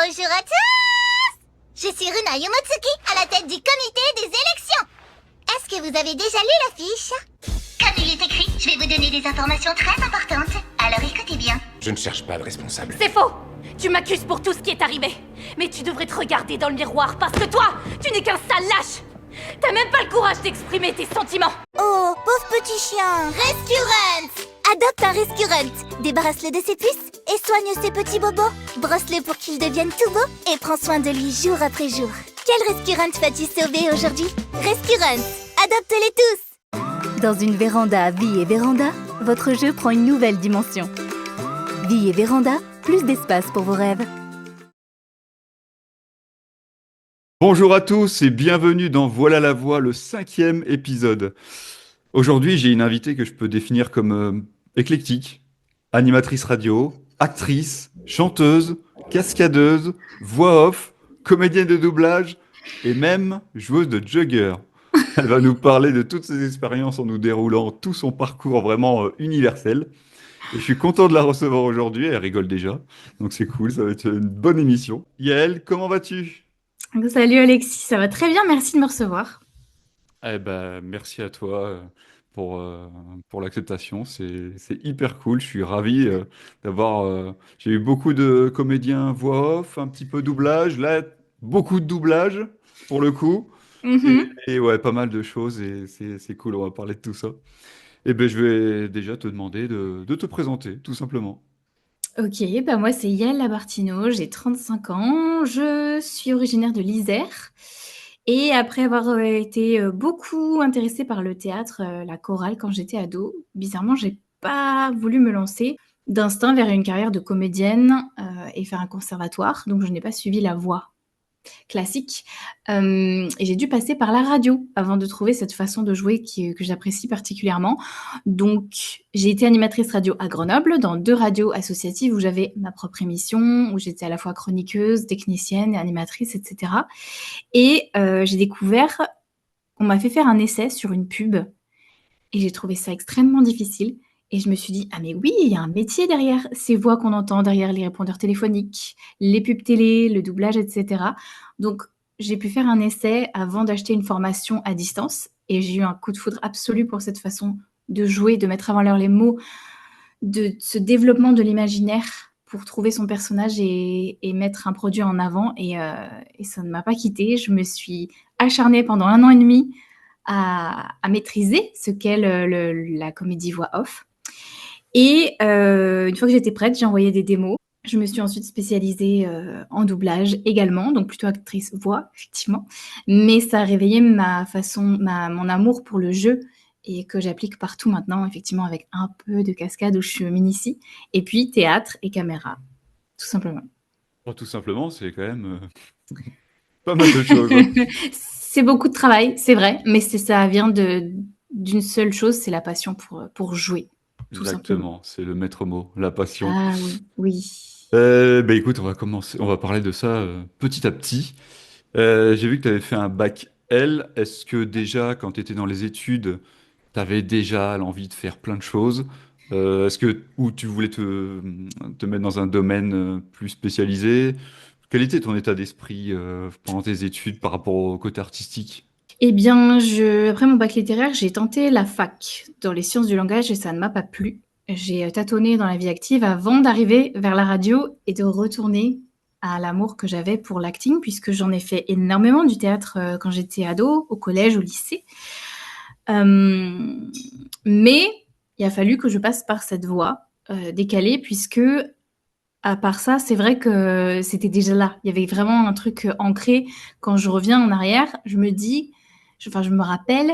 Bonjour à tous. Je suis Runa Yomotsuki, à la tête du comité des élections. Est-ce que vous avez déjà lu l'affiche? Comme il est écrit, je vais vous donner des informations très importantes. Alors écoutez bien. Je ne cherche pas de responsable. C'est faux! Tu m'accuses pour tout ce qui est arrivé. Mais tu devrais te regarder dans le miroir parce que toi, tu n'es qu'un sale lâche. T'as même pas le courage d'exprimer tes sentiments. Oh, pauvre petit chien. Rescurant. Adopte un Rescurant. Débarrasse-le de ses puces et soigne ses petits bobos. Brosse-le pour qu'il devienne tout beau et prends soin de lui jour après jour. Quel Rescurant vas-tu sauver aujourd'hui? Rescurant, adopte-les tous. Dans une véranda Vie et Véranda, votre jeu prend une nouvelle dimension. Vie et Véranda, plus d'espace pour vos rêves. Bonjour à tous et bienvenue dans Voilà la voix, le 5e épisode. Aujourd'hui, j'ai une invitée que je peux définir comme éclectique, animatrice radio, actrice, chanteuse, cascadeuse, voix off, comédienne de doublage et même joueuse de jugger. Elle va nous parler de toutes ses expériences en nous déroulant tout son parcours vraiment universel. Et je suis content de la recevoir aujourd'hui, elle rigole déjà, donc c'est cool, ça va être une bonne émission. Yael, comment vas-tu ? Salut Alexis, ça va très bien, merci de me recevoir. Eh ben, merci à toi pour l'acceptation, c'est hyper cool, je suis ravi d'avoir... j'ai eu beaucoup de comédiens voix off, un petit peu doublage, là, beaucoup de doublage pour le coup, et ouais, pas mal de choses, et c'est cool, on va parler de tout ça. Et ben, je vais déjà te demander de te présenter, tout simplement. Ok, bah moi c'est Yael Labartino, j'ai 35 ans, je suis originaire de l'Isère et après avoir été beaucoup intéressée par le théâtre, la chorale quand j'étais ado, bizarrement j'ai pas voulu me lancer d'instinct vers une carrière de comédienne et faire un conservatoire, donc je n'ai pas suivi la voie classique. Et j'ai dû passer par la radio avant de trouver cette façon de jouer que j'apprécie particulièrement. Donc, j'ai été animatrice radio à Grenoble, dans 2 radios associatives où j'avais ma propre émission, où j'étais à la fois chroniqueuse, technicienne et animatrice, etc. Et j'ai découvert, on m'a fait faire un essai sur une pub et j'ai trouvé ça extrêmement difficile. Et je me suis dit, ah mais oui, il y a un métier derrière ces voix qu'on entend, derrière les répondeurs téléphoniques, les pubs télé, le doublage, etc. Donc, j'ai pu faire un essai avant d'acheter une formation à distance. Et j'ai eu un coup de foudre absolu pour cette façon de jouer, de mettre avant l'heure les mots, de ce développement de l'imaginaire pour trouver son personnage et mettre un produit en avant. Et ça ne m'a pas quittée. Je me suis acharnée pendant 1 an et demi à maîtriser ce qu'est la comédie voix off. Et une fois que j'étais prête, j'ai envoyé des démos. Je me suis ensuite spécialisée en doublage également, donc plutôt actrice voix, effectivement. Mais ça a réveillé mon amour pour le jeu et que j'applique partout maintenant, effectivement, avec un peu de cascade où je m'initie. Et puis théâtre et caméra, tout simplement. Bon, tout simplement, c'est quand même pas mal de choses, hein. C'est beaucoup de travail, c'est vrai, mais ça vient d'une seule chose, c'est la passion pour jouer. Tout simplement. Exactement, c'est le maître mot, la passion. Ah oui, oui. Bah écoute, on va parler de ça petit à petit. J'ai vu que tu avais fait un bac L. Est-ce que déjà, quand tu étais dans les études, tu avais déjà l'envie de faire plein de choses? Ou tu voulais te mettre dans un domaine plus spécialisé? Quel était ton état d'esprit pendant tes études par rapport au côté artistique? Eh bien, après mon bac littéraire, j'ai tenté la fac dans les sciences du langage et ça ne m'a pas plu. J'ai tâtonné dans la vie active avant d'arriver vers la radio et de retourner à l'amour que j'avais pour l'acting, puisque j'en ai fait énormément du théâtre quand j'étais ado, au collège, au lycée. Mais il a fallu que je passe par cette voie décalée, puisque à part ça, c'est vrai que c'était déjà là. Il y avait vraiment un truc ancré. Quand je reviens en arrière, je me rappelle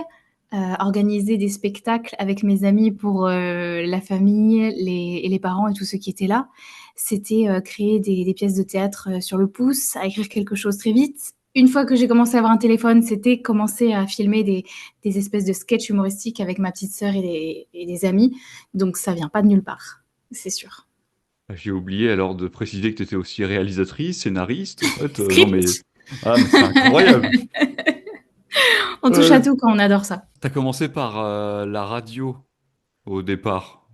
organiser des spectacles avec mes amis pour la famille, les parents et tous ceux qui étaient là. C'était créer des pièces de théâtre sur le pouce, à écrire quelque chose très vite. Une fois que j'ai commencé à avoir un téléphone, c'était commencer à filmer des espèces de sketchs humoristiques avec ma petite sœur et des amis. Donc ça vient pas de nulle part, c'est sûr. J'ai oublié alors de préciser que tu étais aussi réalisatrice, scénariste. En fait, non mais... Script, Ah, mais c'est incroyable! on touche à tout quand on adore ça. T'as commencé par la radio au départ,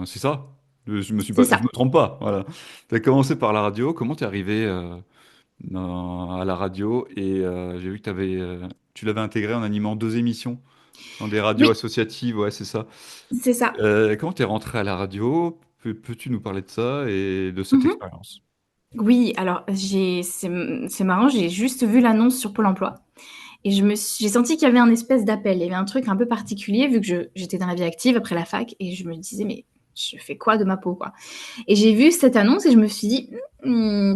c'est ça? C'est ça. Je me trompe pas. Voilà. Tu as commencé par la radio. Comment t'es arrivé à la radio? Et j'ai vu que tu l'avais intégré en animant 2 émissions dans des radios Oui, associatives. Ouais, c'est ça. c'est ça. Comment t'es rentré à la radio? Peux-tu nous parler de ça et de cette Mhm. expérience? Oui, alors c'est marrant, j'ai juste vu l'annonce sur Pôle emploi et j'ai senti qu'il y avait un espèce d'appel. Il y avait un truc un peu particulier vu que j'étais dans la vie active après la fac et je me disais, mais je fais quoi de ma peau, quoi? Et j'ai vu cette annonce et je me suis dit,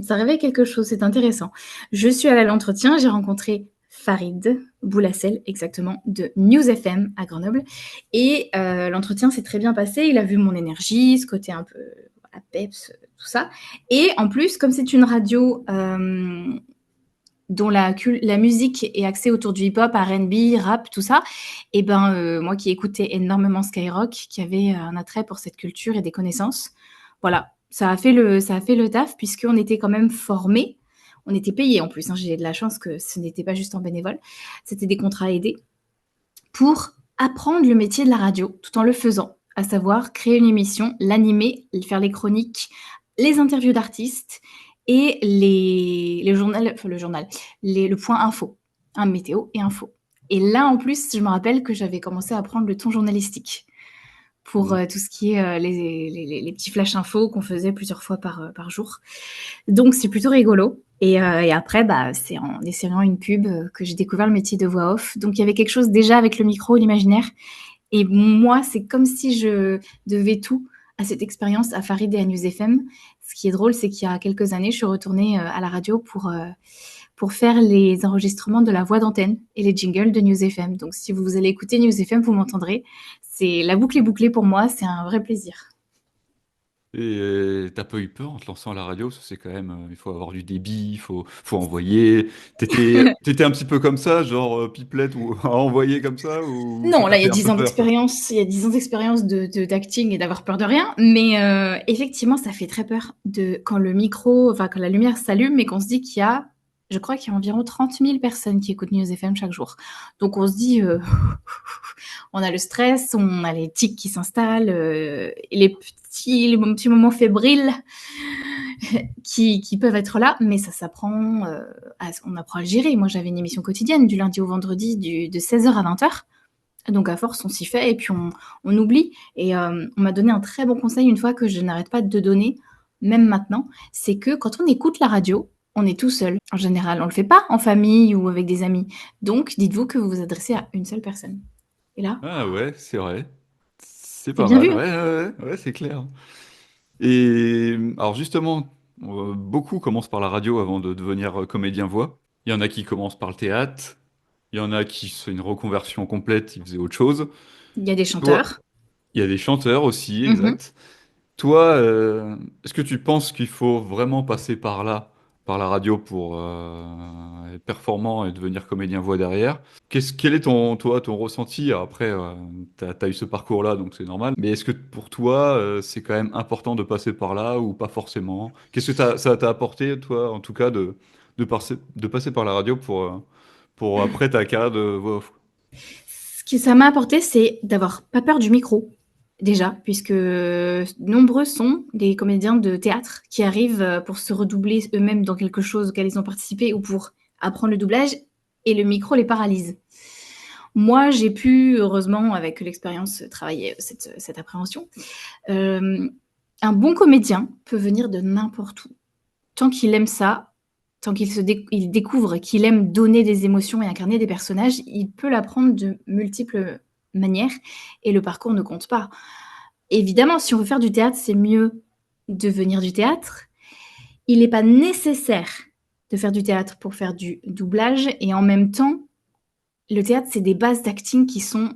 ça réveille quelque chose, c'est intéressant. Je suis allée à l'entretien, j'ai rencontré Farid Boulassel, exactement, de News FM à Grenoble. Et l'entretien s'est très bien passé. Il a vu mon énergie, ce côté un peu voilà, peps, tout ça. Et en plus, comme c'est une radio dont la musique est axée autour du hip-hop, R&B, rap, tout ça, et ben moi qui écoutais énormément Skyrock, qui avait un attrait pour cette culture et des connaissances, voilà, ça a fait le taf puisqu'on était quand même formés, on était payés en plus, hein, j'ai de la chance que ce n'était pas juste en bénévole, c'était des contrats aidés pour apprendre le métier de la radio tout en le faisant, à savoir créer une émission, l'animer, faire les chroniques, les interviews d'artistes et le journal, le point info, un météo et info. Et là, en plus, je me rappelle que j'avais commencé à apprendre le ton journalistique pour Mm. tout ce qui est les petits flash infos qu'on faisait plusieurs fois par jour. Donc, c'est plutôt rigolo. Et après, bah, c'est en essayant une pub que j'ai découvert le métier de voix off. Donc, il y avait quelque chose déjà avec le micro, l'imaginaire. Et moi, c'est comme si je devais tout à cette expérience à Farid et à News FM. Ce qui est drôle, c'est qu'il y a quelques années, je suis retournée à la radio pour faire les enregistrements de la voix d'antenne et les jingles de News FM. Donc, si vous allez écouter News FM, vous m'entendrez. La boucle est bouclée pour moi, c'est un vrai plaisir. Et t'as pas eu peur en te lançant à la radio? Parce que c'est quand même, il faut avoir du débit, faut envoyer. T'étais un petit peu comme ça, genre pipelette ou à envoyer comme ça, ou ça Non, t'a là, il y a fait un 10 peu ans peur, quoi? d'expérience, il y a 10 ans d'expérience d'acting et d'avoir peur de rien. Mais effectivement, ça fait très peur quand le micro, enfin, quand la lumière s'allume et qu'on se dit je crois qu'il y a environ 30 000 personnes qui écoutent News FM chaque jour. Donc, on se dit, on a le stress, on a les tics qui s'installent, et les petits moments fébriles qui peuvent être là, mais ça s'apprend, on apprend à le gérer. Moi, j'avais une émission quotidienne du lundi au vendredi de 16h à 20h. Donc à force, on s'y fait et puis on oublie. Et on m'a donné un très bon conseil une fois que je n'arrête pas de donner, même maintenant, c'est que quand on écoute la radio, on est tout seul. En général, on ne le fait pas en famille ou avec des amis. Donc dites-vous que vous vous adressez à une seule personne. Et là, Ah ouais, c'est vrai. C'est c'est pas bien mal, vu, ouais, hein. ouais, c'est clair. Et alors justement, beaucoup commencent par la radio avant de devenir comédien voix. Il y en a qui commencent par le théâtre, il y en a qui c'est une reconversion complète, ils faisaient autre chose. Il y a des Toi, chanteurs. il y a des chanteurs aussi, Mhm. exact. Toi, est-ce que tu penses qu'il faut vraiment passer par là, par la radio pour être performant et devenir comédien voix derrière? Quel est ton ressenti? Alors après, t'as eu ce parcours-là, donc c'est normal. Mais est-ce que pour toi, c'est quand même important de passer par là ou pas forcément? Qu'est-ce que ça t'a apporté, toi, en tout cas, de passer par la radio pour après ta carrière de voix off? Ce que ça m'a apporté, c'est d'avoir pas peur du micro, déjà, puisque nombreux sont les comédiens de théâtre qui arrivent pour se redoubler eux-mêmes dans quelque chose auquel ils ont participé ou pour apprendre le doublage, et le micro les paralyse. Moi, j'ai pu, heureusement, avec l'expérience, travailler cette appréhension. Euh, un bon comédien peut venir de n'importe où. Tant qu'il aime ça, tant il découvre qu'il aime donner des émotions et incarner des personnages, il peut l'apprendre de multiples manières et le parcours ne compte pas. Évidemment, si on veut faire du théâtre, c'est mieux de venir du théâtre. Il n'est pas nécessaire de faire du théâtre pour faire du doublage et en même temps, le théâtre, c'est des bases d'acting qui sont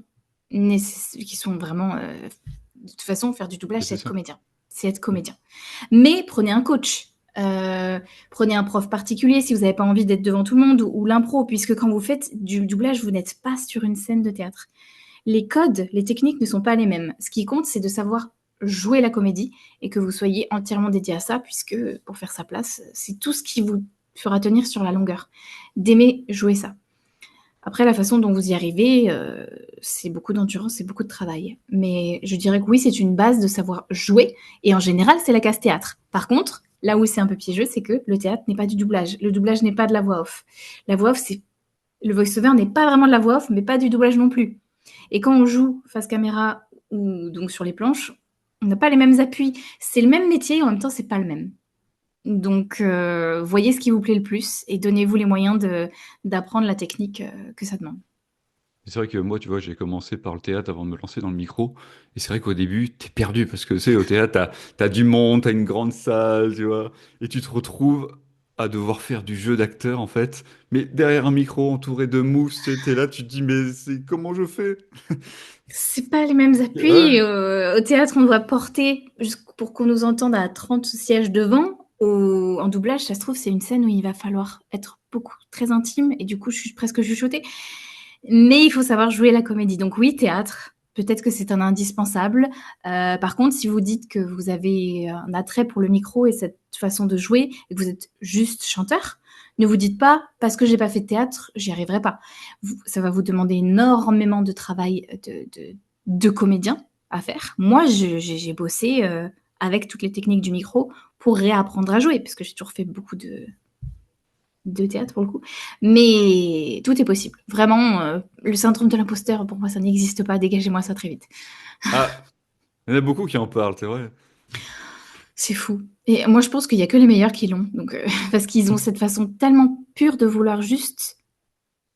vraiment... de toute façon, faire du doublage, c'est C'est être ça? comédien. C'est être comédien. Mais prenez un coach. Prenez un prof particulier si vous n'avez pas envie d'être devant tout le monde ou l'impro, puisque quand vous faites du doublage, vous n'êtes pas sur une scène de théâtre. Les codes, les techniques ne sont pas les mêmes. Ce qui compte, c'est de savoir jouer la comédie et que vous soyez entièrement dédié à ça, puisque pour faire sa place, c'est tout ce qui vous fera tenir sur la longueur. D'aimer jouer ça. Après, la façon dont vous y arrivez, c'est beaucoup d'endurance, c'est beaucoup de travail. Mais je dirais que oui, c'est une base de savoir jouer. Et en général, c'est la case théâtre. Par contre, là où c'est un peu piégeux, c'est que le théâtre n'est pas du doublage. Le doublage n'est pas de la voix off. La voix off, le voice-over n'est pas vraiment de la voix off, mais pas du doublage non plus. Et quand on joue face caméra ou donc sur les planches, on n'a pas les mêmes appuis. C'est le même métier et en même temps, c'est pas le même. Donc, voyez ce qui vous plaît le plus et donnez-vous les moyens d'apprendre la technique que ça demande. C'est vrai que moi, tu vois, j'ai commencé par le théâtre avant de me lancer dans le micro. Et c'est vrai qu'au début, t'es perdu parce que, tu sais, au théâtre, t'as du monde, t'as une grande salle, tu vois. Et tu te retrouves à devoir faire du jeu d'acteur, en fait. Mais derrière un micro, entouré de mousse, tu sais, t'es là, tu te dis, mais c'est comment je fais? C'est pas les mêmes Ouais. appuis. Au théâtre, on doit porter pour qu'on nous entende à 30 sièges devant. En doublage, ça se trouve, c'est une scène où il va falloir être beaucoup très intime et du coup, je suis presque chuchotée. Mais il faut savoir jouer la comédie. Donc oui, théâtre, peut-être que c'est un indispensable. Par contre, si vous dites que vous avez un attrait pour le micro et cette façon de jouer et que vous êtes juste chanteur, ne vous dites pas parce que j'ai pas fait de théâtre, j'y arriverai pas. Ça va vous demander énormément de travail de comédien à faire. Moi, j'ai bossé avec toutes les techniques du micro pour réapprendre à jouer, parce que j'ai toujours fait beaucoup de théâtre pour le coup. Mais tout est possible. Vraiment, le syndrome de l'imposteur, pour moi, ça n'existe pas. Dégagez-moi ça très vite. Ah, il y en a beaucoup qui en parlent, c'est vrai. C'est fou. Et moi, je pense qu'il y a que les meilleurs qui l'ont. Donc, parce qu'ils ont cette façon tellement pure de vouloir juste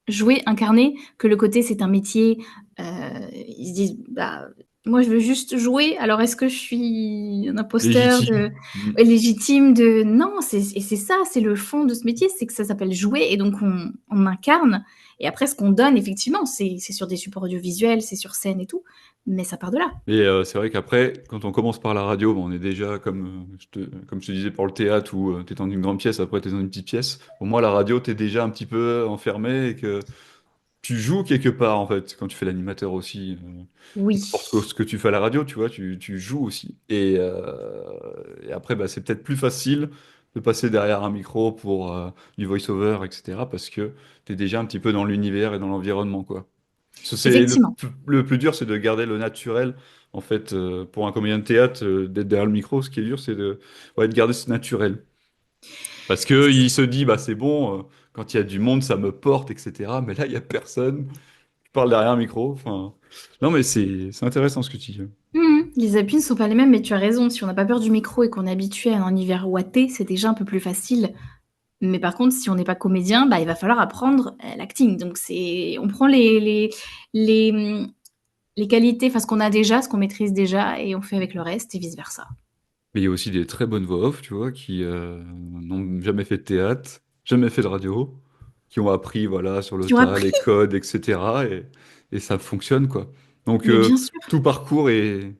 jouer, incarner, que le côté c'est un métier. Ils se disent, bah, moi je veux juste jouer, alors est-ce que je suis un imposteur Légitime. Mm. légitime de... Non, et c'est ça, c'est le fond de ce métier, c'est que ça s'appelle jouer, et donc on incarne. Et après, ce qu'on donne, effectivement, c'est sur des supports audiovisuels, c'est sur scène et tout, mais ça part de là. Et c'est vrai qu'après, quand on commence par la radio, bon, on est déjà, comme je te disais, pour le théâtre, où tu es dans une grande pièce, après tu es dans une petite pièce. Pour moi, la radio, tu es déjà un petit peu enfermé et que tu joues quelque part, en fait, quand tu fais l'animateur aussi. Oui. N'importe ce que tu fais à la radio, tu vois, tu joues aussi. Et après, bah, c'est peut-être plus facile de passer derrière un micro pour du voice-over, etc., parce que tu es déjà un petit peu dans l'univers et dans l'environnement, quoi. Effectivement. Le plus dur, c'est de garder le naturel. En fait, pour un comédien de théâtre, d'être derrière le micro, ce qui est dur, c'est ouais, de garder ce naturel. Parce que il se dit, bah c'est bon, quand il y a du monde, ça me porte, etc. Mais là, il y a personne. Je parle derrière un micro. Enfin, non, mais c'est intéressant ce que tu dis. Les appuis ne sont pas les mêmes, mais tu as raison. Si on n'a pas peur du micro et qu'on est habitué à un univers ouaté, c'est déjà un peu plus facile. Mais par contre, si on n'est pas comédien, bah, il va falloir apprendre l'acting. Donc, on prend les, hum, les qualités, enfin, ce qu'on a déjà, ce qu'on maîtrise déjà, et on fait avec le reste, et vice-versa. Mais il y a aussi des très bonnes voix off, tu vois, qui n'ont jamais fait de théâtre, jamais fait de radio, qui ont appris, voilà, sur le Qui ont tas, appris, les codes, etc. Et ça fonctionne, quoi. Donc, mais bien sûr. tout parcours est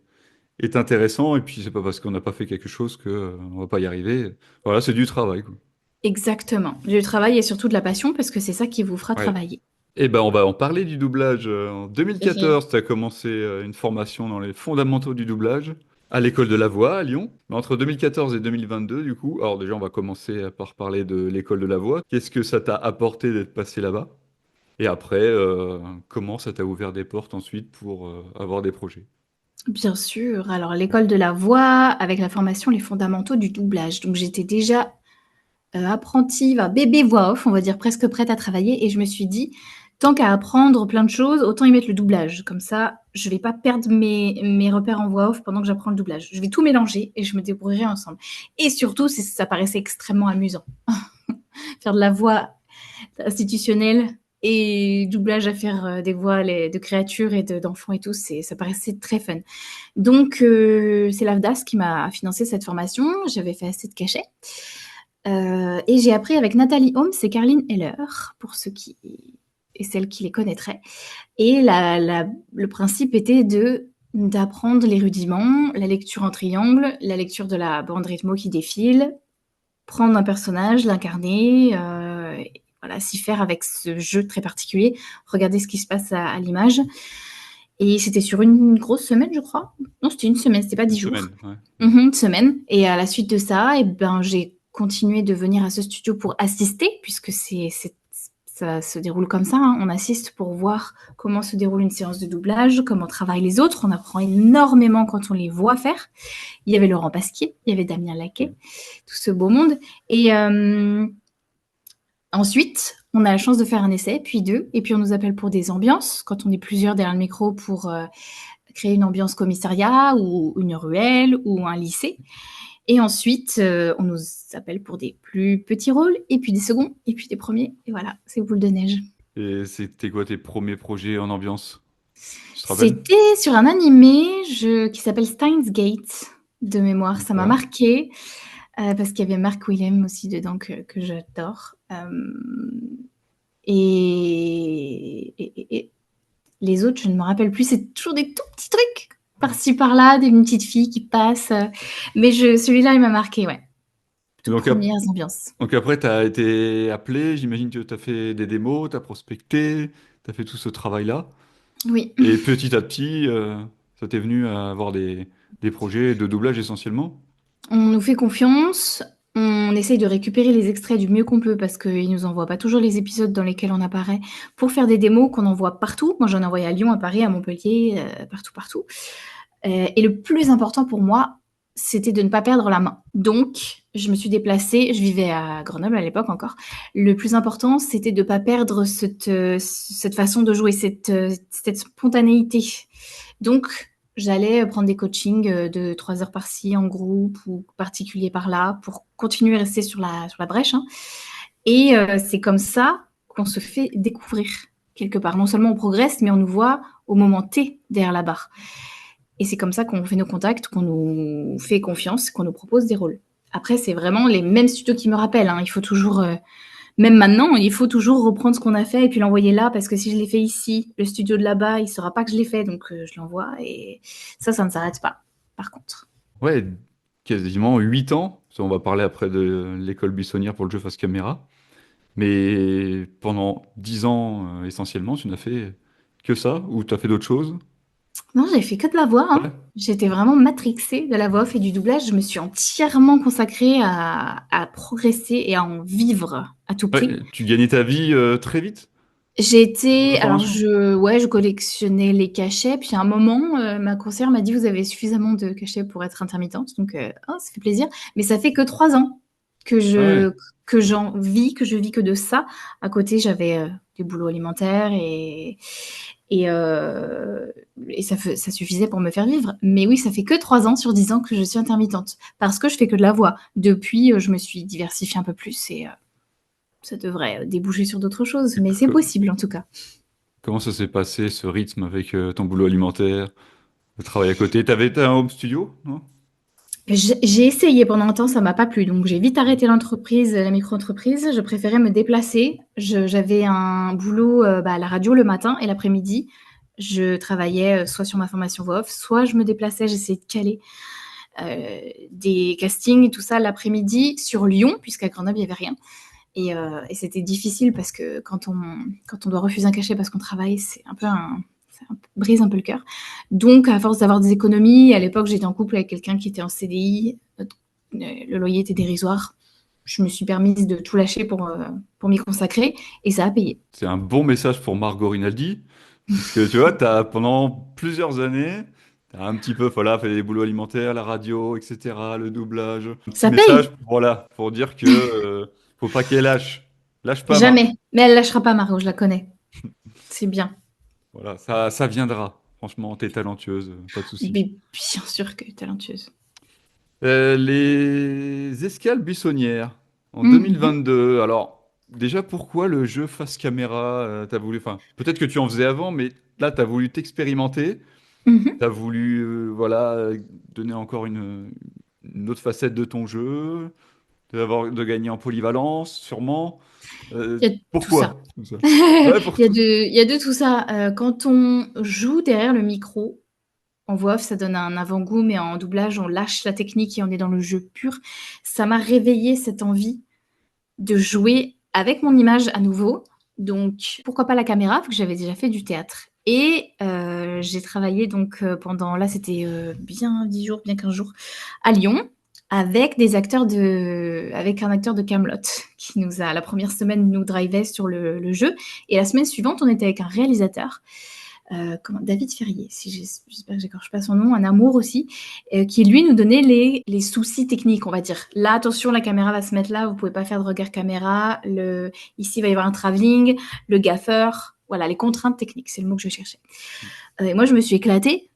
intéressant, et puis c'est pas parce qu'on n'a pas fait quelque chose que on va pas y arriver. Voilà, c'est du travail, quoi. Exactement. Du travail et surtout de la passion, parce que c'est ça qui vous fera Ouais. travailler. Eh ben, on va en parler du doublage. En Mhm. 2014, tu as commencé une formation dans les fondamentaux du doublage à l'école de la voix à Lyon. Mais entre 2014 et 2022, du coup, alors déjà, on va commencer par parler de l'école de la voix. Qu'est-ce que ça t'a apporté d'être passé là-bas? Et après, comment ça t'a ouvert des portes ensuite pour avoir des projets? Bien sûr. Alors, l'école de la voix, avec la formation Les fondamentaux du doublage. Donc, j'étais déjà apprentie, enfin, bébé voix off, on va dire presque prête à travailler. Et je me suis dit, tant qu'à apprendre plein de choses, autant y mettre le doublage. Comme ça, je vais pas perdre mes repères en voix off pendant que j'apprends le doublage. Je vais tout mélanger et je me débrouillerai ensemble. Et surtout, ça paraissait extrêmement amusant. Faire de la voix institutionnelle et doublage à faire des voix de créatures et d'enfants et tout, ça paraissait très fun. Donc, c'est l'AFDAS qui m'a financé cette formation. J'avais fait assez de cachets. Et j'ai appris avec Nathalie Holmes et Caroline Heller, pour ceux qui et celles qui les connaîtraient. Et le principe était d'apprendre les rudiments, la lecture en triangle, la lecture de la bande rythmo qui défile, prendre un personnage, l'incarner, voilà, s'y faire avec ce jeu très particulier, regarder ce qui se passe à l'image. Et c'était sur une grosse semaine, je crois. Non, c'était une semaine, c'était pas 10 Une jours. semaine, ouais. Une semaine. Et à la suite de ça, eh ben, j'ai continué de venir à ce studio pour assister, puisque c'est ça se déroule comme ça, hein. On assiste pour voir comment se déroule une séance de doublage, comment travaillent les autres. On apprend énormément quand on les voit faire. Il y avait Laurent Pasquier, il y avait Damien Laquet, tout ce beau monde. Et ensuite, on a la chance de faire un essai, puis 2, et puis on nous appelle pour des ambiances, quand on est plusieurs derrière le micro pour créer une ambiance commissariat ou une ruelle ou un lycée. Et ensuite, on nous appelle pour des plus petits rôles, et puis des seconds, et puis des premiers. Et voilà, c'est boule de neige. Et c'était quoi tes premiers projets en ambiance? Tu te rappelles? C'était sur un animé qui s'appelle Steins Gate, de mémoire. Ça m'a D'accord. marqué, parce qu'il y avait Mark Willem aussi dedans que j'adore. Et les autres, je ne me rappelle plus. C'est toujours des tout petits trucs par-ci par-là, une petite fille qui passe. Mais celui-là, il m'a marqué, ouais. Toutes Donc, premières ambiances. donc après, tu as été appelé, j'imagine que tu as fait des démos, tu as prospecté, tu as fait tout ce travail-là. Oui. Et petit à petit, ça t'est venu à avoir des projets de doublage essentiellement? On nous fait confiance. On essaye de récupérer les extraits du mieux qu'on peut parce qu'ils nous envoient pas toujours les épisodes dans lesquels on apparaît pour faire des démos qu'on envoie partout. Moi, j'en ai envoyé à Lyon, à Paris, à Montpellier, partout. Et le plus important pour moi, c'était de ne pas perdre la main. Donc, je me suis déplacée. Je vivais à Grenoble à l'époque encore. Le plus important, c'était de ne pas perdre cette façon de jouer, cette spontanéité. Donc, j'allais prendre des coachings de 3 heures par-ci en groupe ou particulier par-là pour continuer à rester sur la brèche, hein. Et c'est comme ça qu'on se fait découvrir quelque part. Non seulement on progresse, mais on nous voit au moment T derrière la barre. Et c'est comme ça qu'on fait nos contacts, qu'on nous fait confiance, qu'on nous propose des rôles. Après, c'est vraiment les mêmes studios qui me rappellent, hein. Il faut toujours, même maintenant, il faut toujours reprendre ce qu'on a fait et puis l'envoyer là, parce que si je l'ai fait ici, le studio de là-bas, il ne saura pas que je l'ai fait, donc je l'envoie. Et ça ne s'arrête pas, par contre. Ouais, quasiment 8 ans. Ça, on va parler après de l'école buissonnière pour le jeu face caméra. Mais pendant 10 ans, essentiellement, tu n'as fait que ça ou tu as fait d'autres choses? Non, j'ai fait que de la voix, hein. Ouais. J'étais vraiment matrixée de la voix off et du doublage. Je me suis entièrement consacrée à progresser et à en vivre à tout prix. Ouais, tu gagnais ta vie très vite? J'ai été, De alors formation? je collectionnais les cachets, puis à un moment, ma conseillère m'a dit: «Vous avez suffisamment de cachets pour être intermittente», donc oh, ça fait plaisir, mais ça fait que 3 ans que Ouais. je vis que de ça. À côté, j'avais, des boulots alimentaires et ça suffisait pour me faire vivre. Mais oui, ça fait que 3 ans sur 10 ans que je suis intermittente, parce que je fais que de la voix. Depuis, je me suis diversifiée un peu plus et ça devrait déboucher sur d'autres choses, mais c'est Que- possible en tout cas. Comment ça s'est passé ce rythme avec ton boulot alimentaire, le travail à côté? T'avais un home studio, non? J'ai essayé pendant un temps, ça m'a pas plu, donc j'ai vite arrêté l'entreprise, la micro-entreprise. Je préférais me déplacer. J'avais un boulot à la radio le matin et l'après-midi. Je travaillais soit sur ma formation voix off, soit je me déplaçais, j'essayais de caler des castings et tout ça l'après-midi sur Lyon, puisqu'à Grenoble, il n'y avait rien. Et c'était difficile parce que quand on doit refuser un cachet parce qu'on travaille, ça brise un peu le cœur. Donc, à force d'avoir des économies, à l'époque, j'étais en couple avec quelqu'un qui était en CDI. Le loyer était dérisoire. Je me suis permise de tout lâcher pour m'y consacrer et ça a payé. C'est un bon message pour Margot Rinaldi, parce que tu vois, pendant plusieurs années, t'as un petit peu, voilà, fait des boulots alimentaires, la radio, etc., le doublage. Un petit Ça paye. message, voilà, pour dire que faut pas qu'elle lâche. Lâche pas, Margot. Jamais. Mais elle lâchera pas, Margot, je la connais. C'est bien. Voilà, ça viendra. Franchement, t'es talentueuse, pas de souci. Mais bien sûr que talentueuse. Les escales buissonnières en Mhm. 2022. Alors, déjà, pourquoi le jeu face caméra, t'as voulu, enfin, peut-être que tu en faisais avant, mais là, t'as voulu t'expérimenter. Mhm. T'as voulu, voilà, donner encore une autre facette de ton jeu, de gagner en polyvalence, sûrement. Il y a tout ça. Pourquoi tout ça? Ouais, pour tout. Il y a de tout ça. Quand on joue derrière le micro, en voix off, ça donne un avant-goût, mais en doublage, on lâche la technique et on est dans le jeu pur. Ça m'a réveillé cette envie de jouer avec mon image à nouveau. Donc, pourquoi pas la caméra, vu que j'avais déjà fait du théâtre. Et j'ai travaillé donc pendant, là c'était bien 10 jours, bien 15 jours, à Lyon, avec avec un acteur de Kaamelott qui nous a, la première semaine, nous drivait sur le jeu. Et la semaine suivante, on était avec un réalisateur, David Ferrier, si j'espère que j'écorche pas son nom, un amour aussi, qui lui nous donnait les soucis techniques, on va dire. Là, attention, la caméra va se mettre là, vous pouvez pas faire de regard caméra. Ici, il va y avoir un travelling, le gaffeur. Voilà, les contraintes techniques, c'est le mot que je cherchais. Et moi, je me suis éclatée.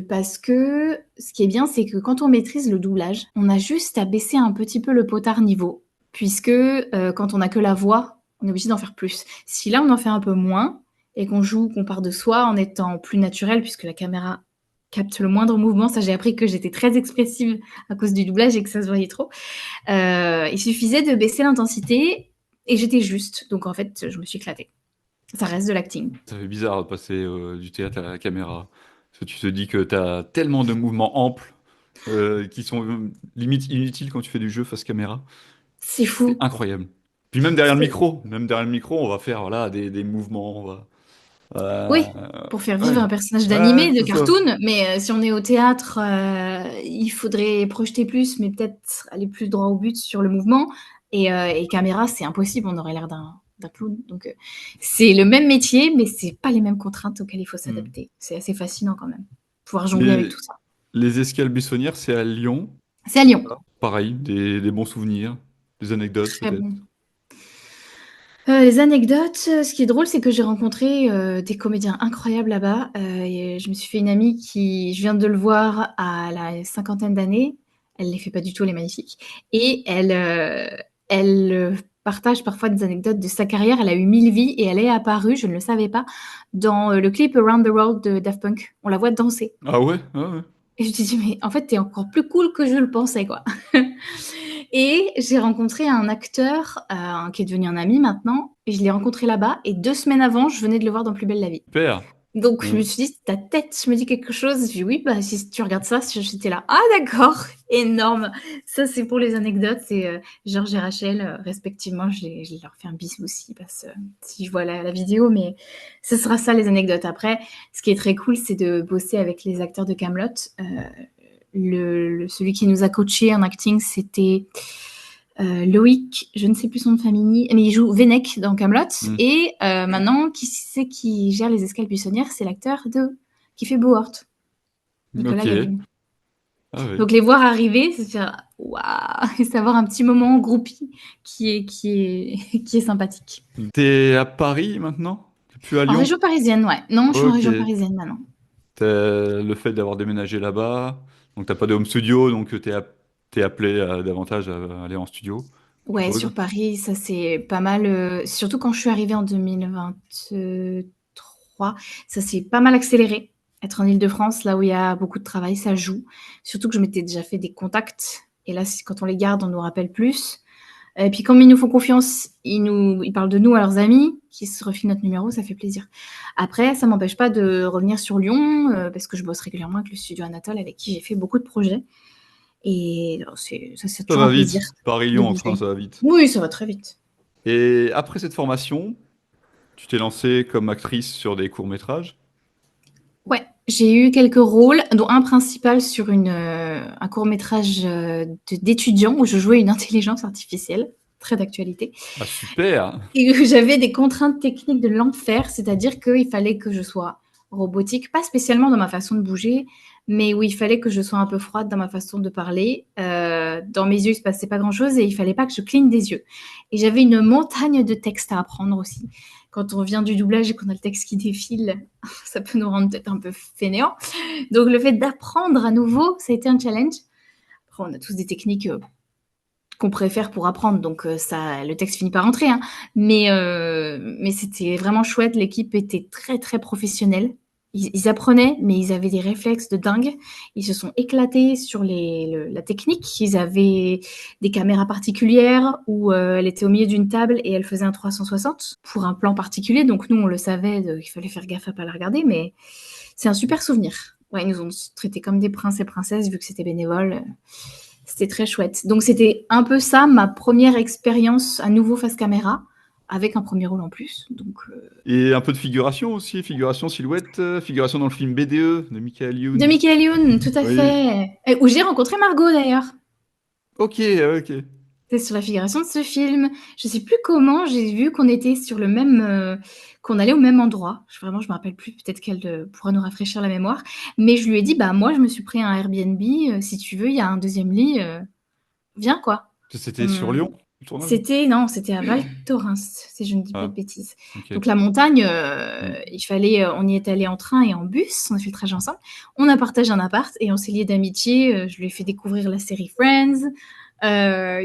Parce que ce qui est bien, c'est que quand on maîtrise le doublage, on a juste à baisser un petit peu le potard niveau, puisque quand on n'a que la voix, on est obligé d'en faire plus. Si là, on en fait un peu moins, et qu'on joue, qu'on part de soi en étant plus naturel, puisque la caméra capte le moindre mouvement, ça j'ai appris que j'étais très expressive à cause du doublage et que ça se voyait trop, il suffisait de baisser l'intensité, et j'étais juste. Donc en fait, je me suis éclatée. Ça reste de l'acting. Ça fait bizarre de passer du théâtre à la caméra. Parce que tu te dis que tu as tellement de mouvements amples qui sont limite inutiles quand tu fais du jeu face caméra. C'est C'est fou. incroyable. Puis même derrière le micro, on va faire voilà, des mouvements. Oui, Euh, pour faire vivre ouais, un personnage ouais, d'animé, de c'est ça. cartoon, mais si on est au théâtre, il faudrait projeter plus, mais peut-être aller plus droit au but sur le mouvement. Et caméra, c'est impossible, on aurait l'air d'un clown. Donc, c'est le même métier, mais c'est pas les mêmes contraintes auxquelles il faut Hmm. s'adapter. C'est assez fascinant quand même, pouvoir jongler avec Les, tout ça. les escales buissonnières, c'est à Lyon. C'est à Lyon. Pareil, des bons souvenirs, des anecdotes Très peut-être. bon. Les anecdotes, ce qui est drôle, c'est que j'ai rencontré des comédiens incroyables là-bas. Et je me suis fait une amie je viens de le voir à la cinquantaine d'années. Elle les fait pas du tout, elle est magnifique. Et elle partage parfois des anecdotes de sa carrière. Elle a eu 1000 vies et elle est apparue, je ne le savais pas, dans le clip Around the World de Daft Punk. On la voit danser. Ah ouais? Ah ouais. Et je me dis, mais en fait, t'es encore plus cool que je le pensais, quoi. Et j'ai rencontré un acteur qui est devenu un ami maintenant. Et je l'ai rencontré là-bas. Et 2 semaines avant, je venais de le voir dans Plus belle la vie. Super. Donc, je me Hmm. suis dit, ta tête me dit quelque chose. Je dis, oui, bah, si tu regardes ça, j'étais là. Ah, d'accord. Énorme. Ça, c'est pour les anecdotes. C'est Georges et Rachel, respectivement. Je leur fais un bisou aussi, parce que si je vois la vidéo. Mais ce sera ça, les anecdotes. Après, ce qui est très cool, c'est de bosser avec les acteurs de Kaamelott. Celui qui nous a coaché en acting, c'était Loïc, je ne sais plus son nom de famille, mais il joue Vennec dans Kaamelott. Hmm. Et maintenant, qui gère les escales buissonnières, c'est l'acteur qui fait Bohort, Nicolas Ok. Gavin. Ah ouais. Donc les voir arriver, c'est faire waouh, et savoir un petit moment groupie qui est sympathique. T'es à Paris maintenant? T'es plus à En Lyon? région parisienne, ouais. Non, je suis en Ok. région parisienne maintenant. Le fait d'avoir déménagé là-bas, donc t'as pas de home studio, donc t'es appelé davantage à aller en studio. Je Ouais, suppose. sur Paris, ça c'est pas mal. Surtout quand je suis arrivée en 2023, ça s'est pas mal accéléré. Être en Île-de-France, là où il y a beaucoup de travail, ça joue. Surtout que je m'étais déjà fait des contacts. Et là, quand on les garde, on nous rappelle plus. Et puis, comme ils nous font confiance, ils parlent de nous à leurs amis qui se refilent notre numéro, ça fait plaisir. Après, ça m'empêche pas de revenir sur Lyon, parce que je bosse régulièrement avec le studio Anatole, avec qui j'ai fait beaucoup de projets. Et ça, c'est Ça toujours va un plaisir vite. de Paris-Lyon en train, bouger. ça va vite. Oui, ça va très vite. Et après cette formation, tu t'es lancée comme actrice sur des courts-métrages. Ouais, j'ai eu quelques rôles, dont un principal sur un court-métrage d'étudiant où je jouais une intelligence artificielle, très d'actualité, Ah super! et où j'avais des contraintes techniques de l'enfer, c'est-à-dire qu'il fallait que je sois robotique, pas spécialement dans ma façon de bouger, mais où il fallait que je sois un peu froide dans ma façon de parler. Dans mes yeux, il se passait pas grand-chose et il fallait pas que je cligne des yeux. Et j'avais une montagne de textes à apprendre aussi. Quand on vient du doublage et qu'on a le texte qui défile, ça peut nous rendre peut-être un peu fainéants. Donc le fait d'apprendre à nouveau, ça a été un challenge. Après, on a tous des techniques qu'on préfère pour apprendre, donc le texte finit par rentrer. Hein. Mais c'était vraiment chouette. L'équipe était très très professionnelle. Ils apprenaient, mais ils avaient des réflexes de dingue. Ils se sont éclatés sur la technique. Ils avaient des caméras particulières où elle était au milieu d'une table et elle faisait un 360 pour un plan particulier. Donc nous, on le savait, il fallait faire gaffe à pas la regarder, mais c'est un super souvenir. Ouais, ils nous ont traités comme des princes et princesses vu que c'était bénévole. C'était très chouette. Donc c'était un peu ça, ma première expérience à nouveau face caméra, avec un premier rôle en plus. Donc, Et un peu de figuration aussi, figuration silhouette, figuration dans le film BDE de Michael de Youn. Michael Youn, tout à Oui. fait. Et où j'ai rencontré Margot d'ailleurs. Ok, ok. C'est sur la figuration de ce film. Je sais plus comment, j'ai vu qu'on était sur le même, qu'on allait au même endroit. Vraiment, je me rappelle plus, peut-être qu'elle pourra nous rafraîchir la mémoire. Mais je lui ai dit, bah moi, je me suis pris un Airbnb, si tu veux, il y a un deuxième lit, viens quoi. C'était sur On- Lyon, le tournage? Non, c'était à Val Thorens, si je ne dis pas Ah, de bêtises. ok. Donc la montagne, Mm. il fallait, on y est allé en train et en bus, on a fait le trajet ensemble. On a partagé un appart et on s'est liés d'amitié. Je lui ai fait découvrir la série Friends. Il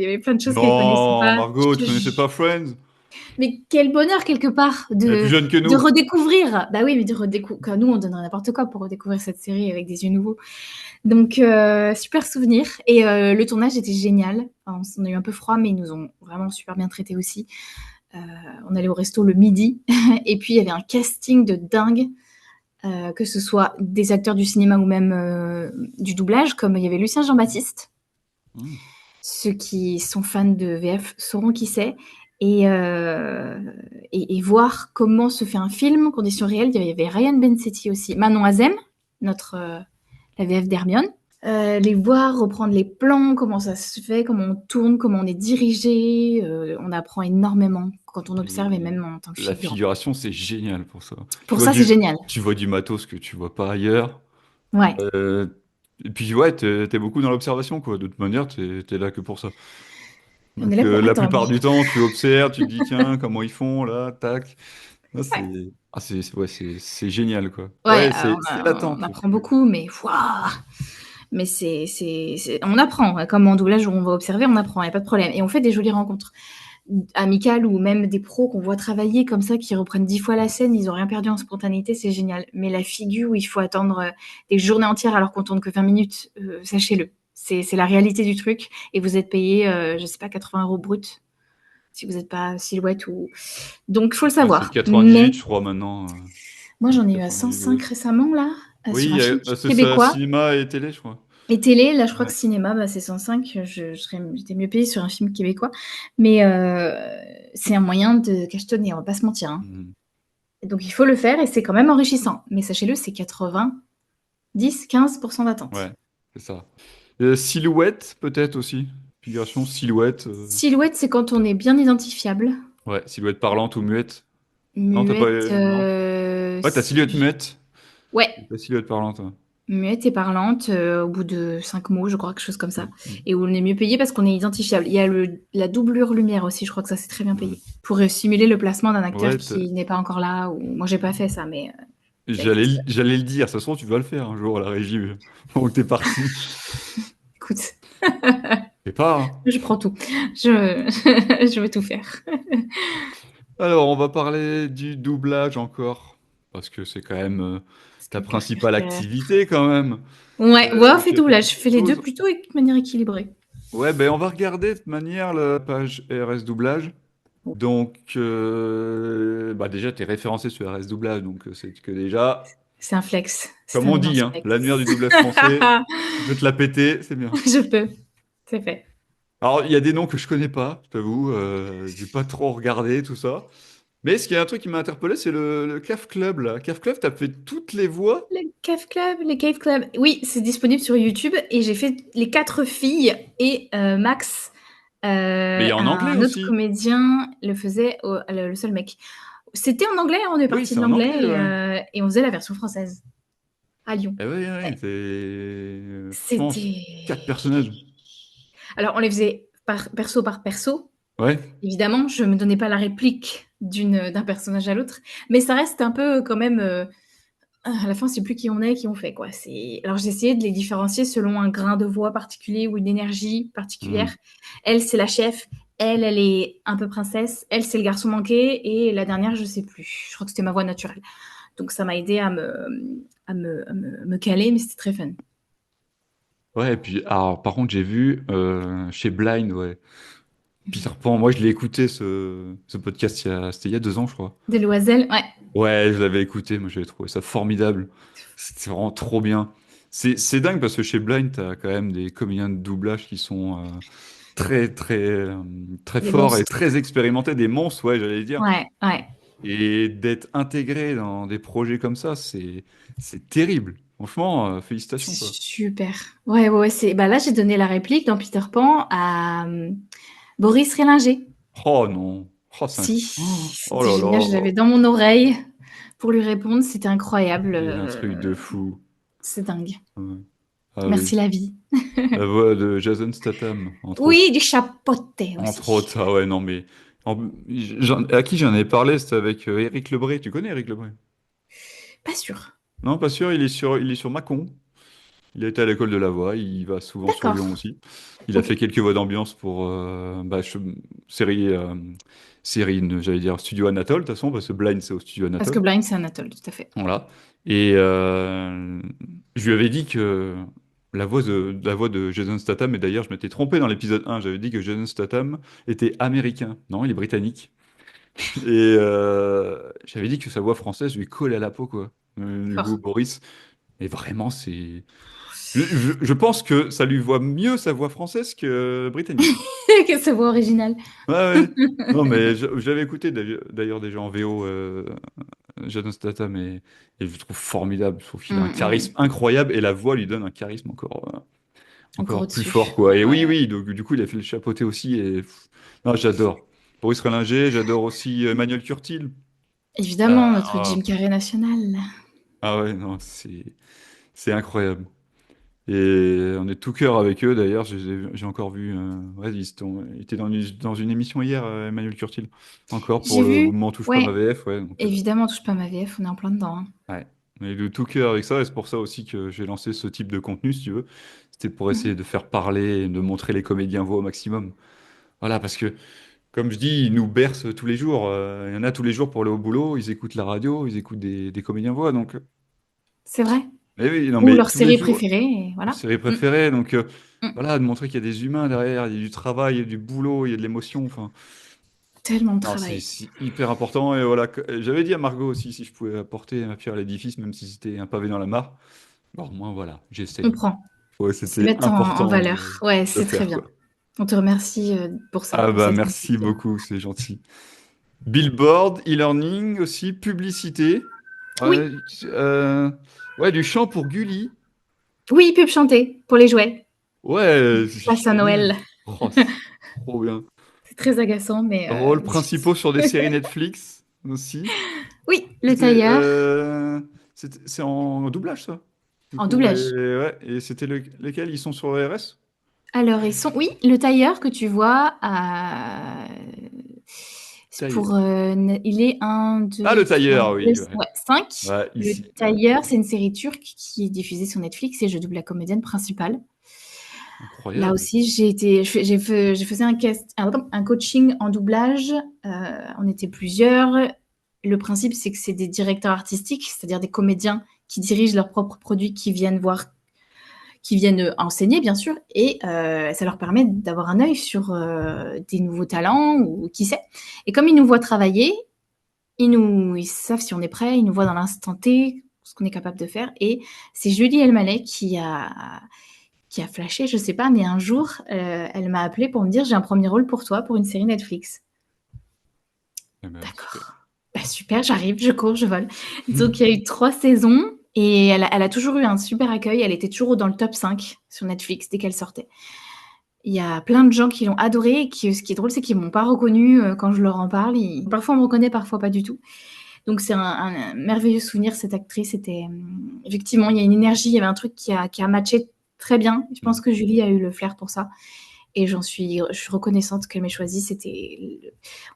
y avait plein de choses qu'elle connaissait Non, pas. Margot, Je te tu connaissais ju- pas Friends? Mais quel bonheur quelque part Elle est plus jeune que de nous. redécouvrir. Bah oui, mais de redécouvrir. Nous, on donnerait n'importe quoi pour redécouvrir cette série avec des yeux nouveaux. Donc, super souvenir. Et le tournage était génial. Enfin, on a eu un peu froid, mais ils nous ont vraiment super bien traités aussi. Euh, on allait au resto le midi. Et puis, il y avait un casting de dingue, que ce soit des acteurs du cinéma ou même du doublage, comme il y avait Lucien Jean-Baptiste. Mm. Ceux qui sont fans de VF sauront qui c'est. Et, et voir comment se fait un film en conditions réelles. Il y avait Ryan Bensetti aussi. Manon Azem, notre, la VF d'Hermione. Les voir reprendre les plans, comment ça se fait, comment on tourne, comment on est dirigé. On apprend énormément quand on observe et Et même en tant que la figurant. figuration, c'est génial pour ça. Pour ça, c'est génial. Tu vois du matos que tu vois pas ailleurs. Ouais. Euh, et puis ouais, t'es beaucoup dans l'observation, quoi. De toute manière, t'es là que pour ça. On est Donc là pour la attendre. plupart du temps, tu observes, tu te dis, tiens, comment ils font là, tac. Là, ouais, c'est génial, quoi. Ouais, Ouais, c'est on l'attente. apprend beaucoup, mais waouh. Mais on apprend. Comme en doublage où on va observer, on apprend, il n'y a pas de problème. Et on fait des jolies rencontres amicales ou même des pros qu'on voit travailler comme ça, qui reprennent 10 fois la scène, ils n'ont rien perdu en spontanéité, c'est génial. Mais la figure où il faut attendre des journées entières alors qu'on tourne que 20 minutes, sachez-le. C'est la réalité du truc. Et vous êtes payé, je sais pas, 80 € brut, si vous n'êtes pas silhouette ou... Donc, il faut le Ouais, c'est savoir. 98, Mais je crois, maintenant. moi, j'en ai eu à 98 105 brut. récemment, là, sur Oui, un film c'est ça, québécois. cinéma et télé, je crois. Et télé, là, je crois que Ouais. cinéma, bah, c'est 105. J'étais mieux payée sur un film québécois. Mais c'est un moyen de cachetonner, on va pas se mentir, hein. Mhm. Et donc, il faut le faire et c'est quand même enrichissant. Mais sachez-le, c'est 90-15% d'attente. Ouais, c'est ça. Silhouette, peut-être aussi. Figuration, silhouette. Silhouette, c'est quand on est bien identifiable. Ouais, silhouette parlante ou muette. Non, t'as pas. Muette, Non. Ouais, t'as silhouette muette. ouais, Et t'as silhouette parlante. Ouais. muette et parlante, au bout de 5 mots, je crois, quelque chose comme ça. Mhm. Et où on est mieux payé parce qu'on est identifiable. Il y a la doublure lumière aussi, je crois que ça c'est très bien Mhm. payé. Pour simuler le placement d'un acteur Ouais, qui n'est pas encore là. Ou... Moi, j'ai pas fait ça, mais bah, écoute, j'allais le dire. Ça se trouve, tu vas le faire un jour à la régie. Donc t'es parti. écoute, C'est pas, hein. je prends tout. Je, je vais tout faire. Alors, on va parler du doublage encore. Parce que c'est quand même Ce que ta le cœur principale préfère. activité, quand même. Ouais, ouais, on fait Tu as tout fait là. Je beaucoup fais de les deux choses. plutôt de manière équilibrée. Ouais, ben on va regarder de toute manière la page RS Doublage. Donc, bah déjà, tu es référencé sur RS Doublage, donc c'est que déjà, C'est un flex. C'est comme un on immense dit, hein, l'annuaire flex. du doublage français, tu peux te la péter, c'est bien. Je peux. C'est fait. Alors, il y a des noms que je connais pas, je t'avoue, j'ai pas trop regardé tout ça. Mais ce qui est un truc qui m'a interpellé, c'est le CAF Club, là. CAF Club, t'as fait toutes les voix? Le Cave Club, les Cave Club. Oui, c'est disponible sur YouTube et j'ai fait les 4 filles et Max, Mais il y a en anglais un autre aussi. comédien, le faisait, le seul mec. C'était en anglais, on est Oui, parti c'est de en l'anglais anglais, ouais. et on faisait la version française à Lyon. Eh ouais, ouais, Ouais. c'est, je pense, C'était. 4 personnages. Alors, on les faisait par perso. Ouais. Évidemment, je me donnais pas la réplique d'un personnage à l'autre, mais ça reste un peu quand même. À la fin, c'est plus qui on est, qui on fait, quoi. Alors, j'ai essayé de les différencier selon un grain de voix particulier ou une énergie Hmm. particulière. Elle, c'est la chef. Elle est un peu princesse. Elle, c'est le garçon manqué. Et la dernière, je sais plus. Je crois que c'était ma voix naturelle. Donc, ça m'a aidé à me caler, mais c'était très fun. Ouais, et puis, alors, par contre, j'ai vu chez Blind, ouais. Peter Pan, moi, je l'ai écouté, ce podcast, c'était il y a 2 ans, je crois. Des loiselles, ouais. Ouais, je l'avais écouté, moi, j'avais trouvé ça formidable. C'était vraiment trop bien. C'est dingue parce que chez Blind, t'as quand même des comédiens de doublage qui sont très Des forts et monstres. très expérimentés, des monstres, ouais, j'allais dire. Ouais, ouais. Et d'être intégré dans des projets comme ça, c'est terrible. Franchement, félicitations, quoi. Super. Ouais, là, j'ai donné la réplique dans Peter Pan à Boris Rélinger. Oh non. Oh, Si, Oh c'était là génial, je là. l'avais dans mon oreille pour lui répondre, c'était incroyable. Il y a un truc de fou. C'est dingue. Ouais. Ah Merci oui. la vie. La voix de Jason Statham, entre autres. Oui, du chapeauté Entre aussi. autres, ah ouais, non, mais. À qui j'en ai parlé, c'était avec Éric Lebré. Tu connais Éric Lebré? Pas sûr. Non, pas sûr, il est sur Mâcon. Il a été à l'école de la voix, il va souvent sur D'accord. Lyon aussi. Il a Ok. fait quelques voix d'ambiance pour série, j'allais dire Studio Anatole, de toute façon, parce que Blind, c'est au Studio Parce que Anatole. Blind, c'est Anatole, tout à fait. Voilà. Et je lui avais dit que la voix de Jason Statham, et d'ailleurs, je m'étais trompé dans l'épisode 1, j'avais dit que Jason Statham était américain. Non, il est britannique. Et j'avais dit que sa voix française lui collait à la peau, quoi. Du coup, Fort. Boris. Et vraiment, c'est. Je pense que ça lui voit mieux sa voix française que britannique. Que sa voix originale. Ouais, ouais. Non, mais j'avais écouté d'ailleurs déjà en VO Jason Statham et je le trouve formidable. Je trouve qu'il a un charisme incroyable et la voix lui donne un charisme Encore encore plus fort, au-dessus. quoi. Et oui, Ouais. oui, donc du coup, il a fait le chapeauté aussi et non, j'adore. Boris Rollinger, j'adore aussi Emmanuel Curtil. Évidemment, notre Ah, Jim Carrey national. ah ouais, non, c'est incroyable. Et on est de tout cœur avec eux d'ailleurs. J'ai encore vu. Ouais, ils étaient dans une émission hier, Emmanuel Curtil. Encore pour J'ai le vu. mouvement Touche pas ma Ouais. VF. Ouais, donc, Évidemment, touche pas ma VF, on est en plein dedans, hein. ouais. On est de tout cœur avec ça. Et c'est pour ça aussi que j'ai lancé ce type de contenu, si tu veux. C'était pour essayer de faire parler et de montrer les comédiens voix au maximum. Voilà, parce que, comme je dis, ils nous bercent tous les jours. Il y en a tous les jours pour aller au boulot. Ils écoutent la radio, ils écoutent des comédiens voix. Donc, C'est vrai. mais oui, non, Ou mais leur tous les série jours. préférée, et Une voilà. série Mm, préférée. Donc mm. voilà, de montrer qu'il y a des humains derrière, il y a du travail, il y a du boulot, il y a de l'émotion. Enfin, Tellement de non, c'est travail. c'est hyper important. Et voilà, j'avais dit à Margot aussi si je pouvais apporter ma pierre à l'édifice, même si c'était un pavé dans la mare. Bon, au moins, voilà, On j'essaye. prend. Ouais, Se c'était mettre en important valeur. de Ouais, le c'est très faire, bien. quoi. On te remercie pour ça, Ah pour bah cette merci initiative. beaucoup, c'est gentil. Billboard, e-learning aussi, publicité. Oui, Ouais, ouais, du chant pour Gulli. oui, pub chanter pour les jouets. Ouais, c'est Passe à génial. Noël. Oh, c'est trop bien. C'est très agaçant, mais Rôles difficile. principaux sur des séries Netflix aussi. Oui, le C'était, tailleur c'est en doublage, ça. Du en coup, doublage. et c'était lesquels ils sont sur RS? Alors, oui, le tailleur que tu vois, c'est Tailleur. pour, il est un, Ah, 2, le 3, tailleur, oui. Ouais, 5. ouais, Le ici. tailleur, c'est une série turque qui est diffusée sur Netflix et je double la comédienne principale. Là Incroyable. aussi, j'ai faisais un coaching en doublage. On était plusieurs. Le principe, c'est que c'est des directeurs artistiques, c'est-à-dire des comédiens qui dirigent leurs propres produits, qui viennent enseigner, bien sûr, et ça leur permet d'avoir un œil sur des nouveaux talents ou qui sait. Et comme ils nous voient travailler, ils savent si on est prêt, ils nous voient dans l'instant T, ce qu'on est capable de faire. Et c'est Julie Elmaleh qui a flashé, je sais pas, mais un jour, elle m'a appelé pour me dire j'ai un premier rôle pour toi pour une série Netflix. Eh ben, super. D'accord. Bah, super, j'arrive, je cours, je vole. Donc il y a eu 3 saisons et elle a toujours eu un super accueil. Elle était toujours dans le top 5 sur Netflix dès qu'elle sortait. Il y a plein de gens qui l'ont adorée et ce qui est drôle, c'est qu'ils m'ont pas reconnue quand je leur en parle. Parfois on me reconnaît, parfois pas du tout. Donc c'est un merveilleux souvenir, cette actrice. Effectivement, il y a une énergie, il y avait un truc qui a matché très bien. Je pense que Julie a eu le flair pour ça. Et je suis reconnaissante qu'elle m'ait choisi.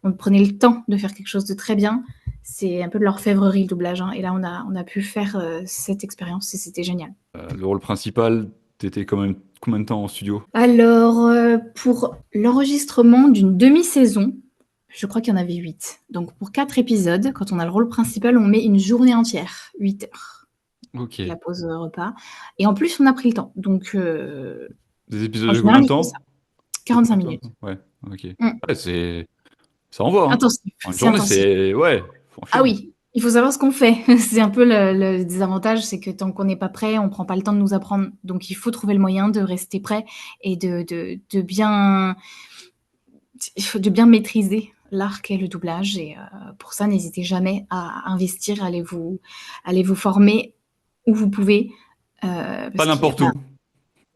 On prenait le temps de faire quelque chose de très bien. C'est un peu de l'orfèvrerie, le doublage, hein. Et là, on a pu faire cette expérience et c'était génial. Le rôle principal, t'étais quand même combien de temps en studio? Alors, pour l'enregistrement d'une demi-saison, je crois qu'il y en avait 8. Donc, pour 4 épisodes, quand on a le rôle principal, on met une journée entière, 8 heures, Ok. la pause repas. Et en plus, on a pris le temps. Donc, Des épisodes en de combien général, de je fais ça. temps? 45 minutes. Ouais, ok. Mm. Ouais, ça envoie, hein. Intensif, Une c'est journée, intensif. ouais, Ah franchement. oui, il faut savoir ce qu'on fait. C'est un peu le désavantage, c'est que tant qu'on n'est pas prêt, on prend pas le temps de nous apprendre. Donc, il faut trouver le moyen de rester prêt et de bien maîtriser l'art qu'est le doublage. Et pour ça, n'hésitez jamais à investir, allez vous former où vous pouvez. Pas parce qu'il y a n'importe où.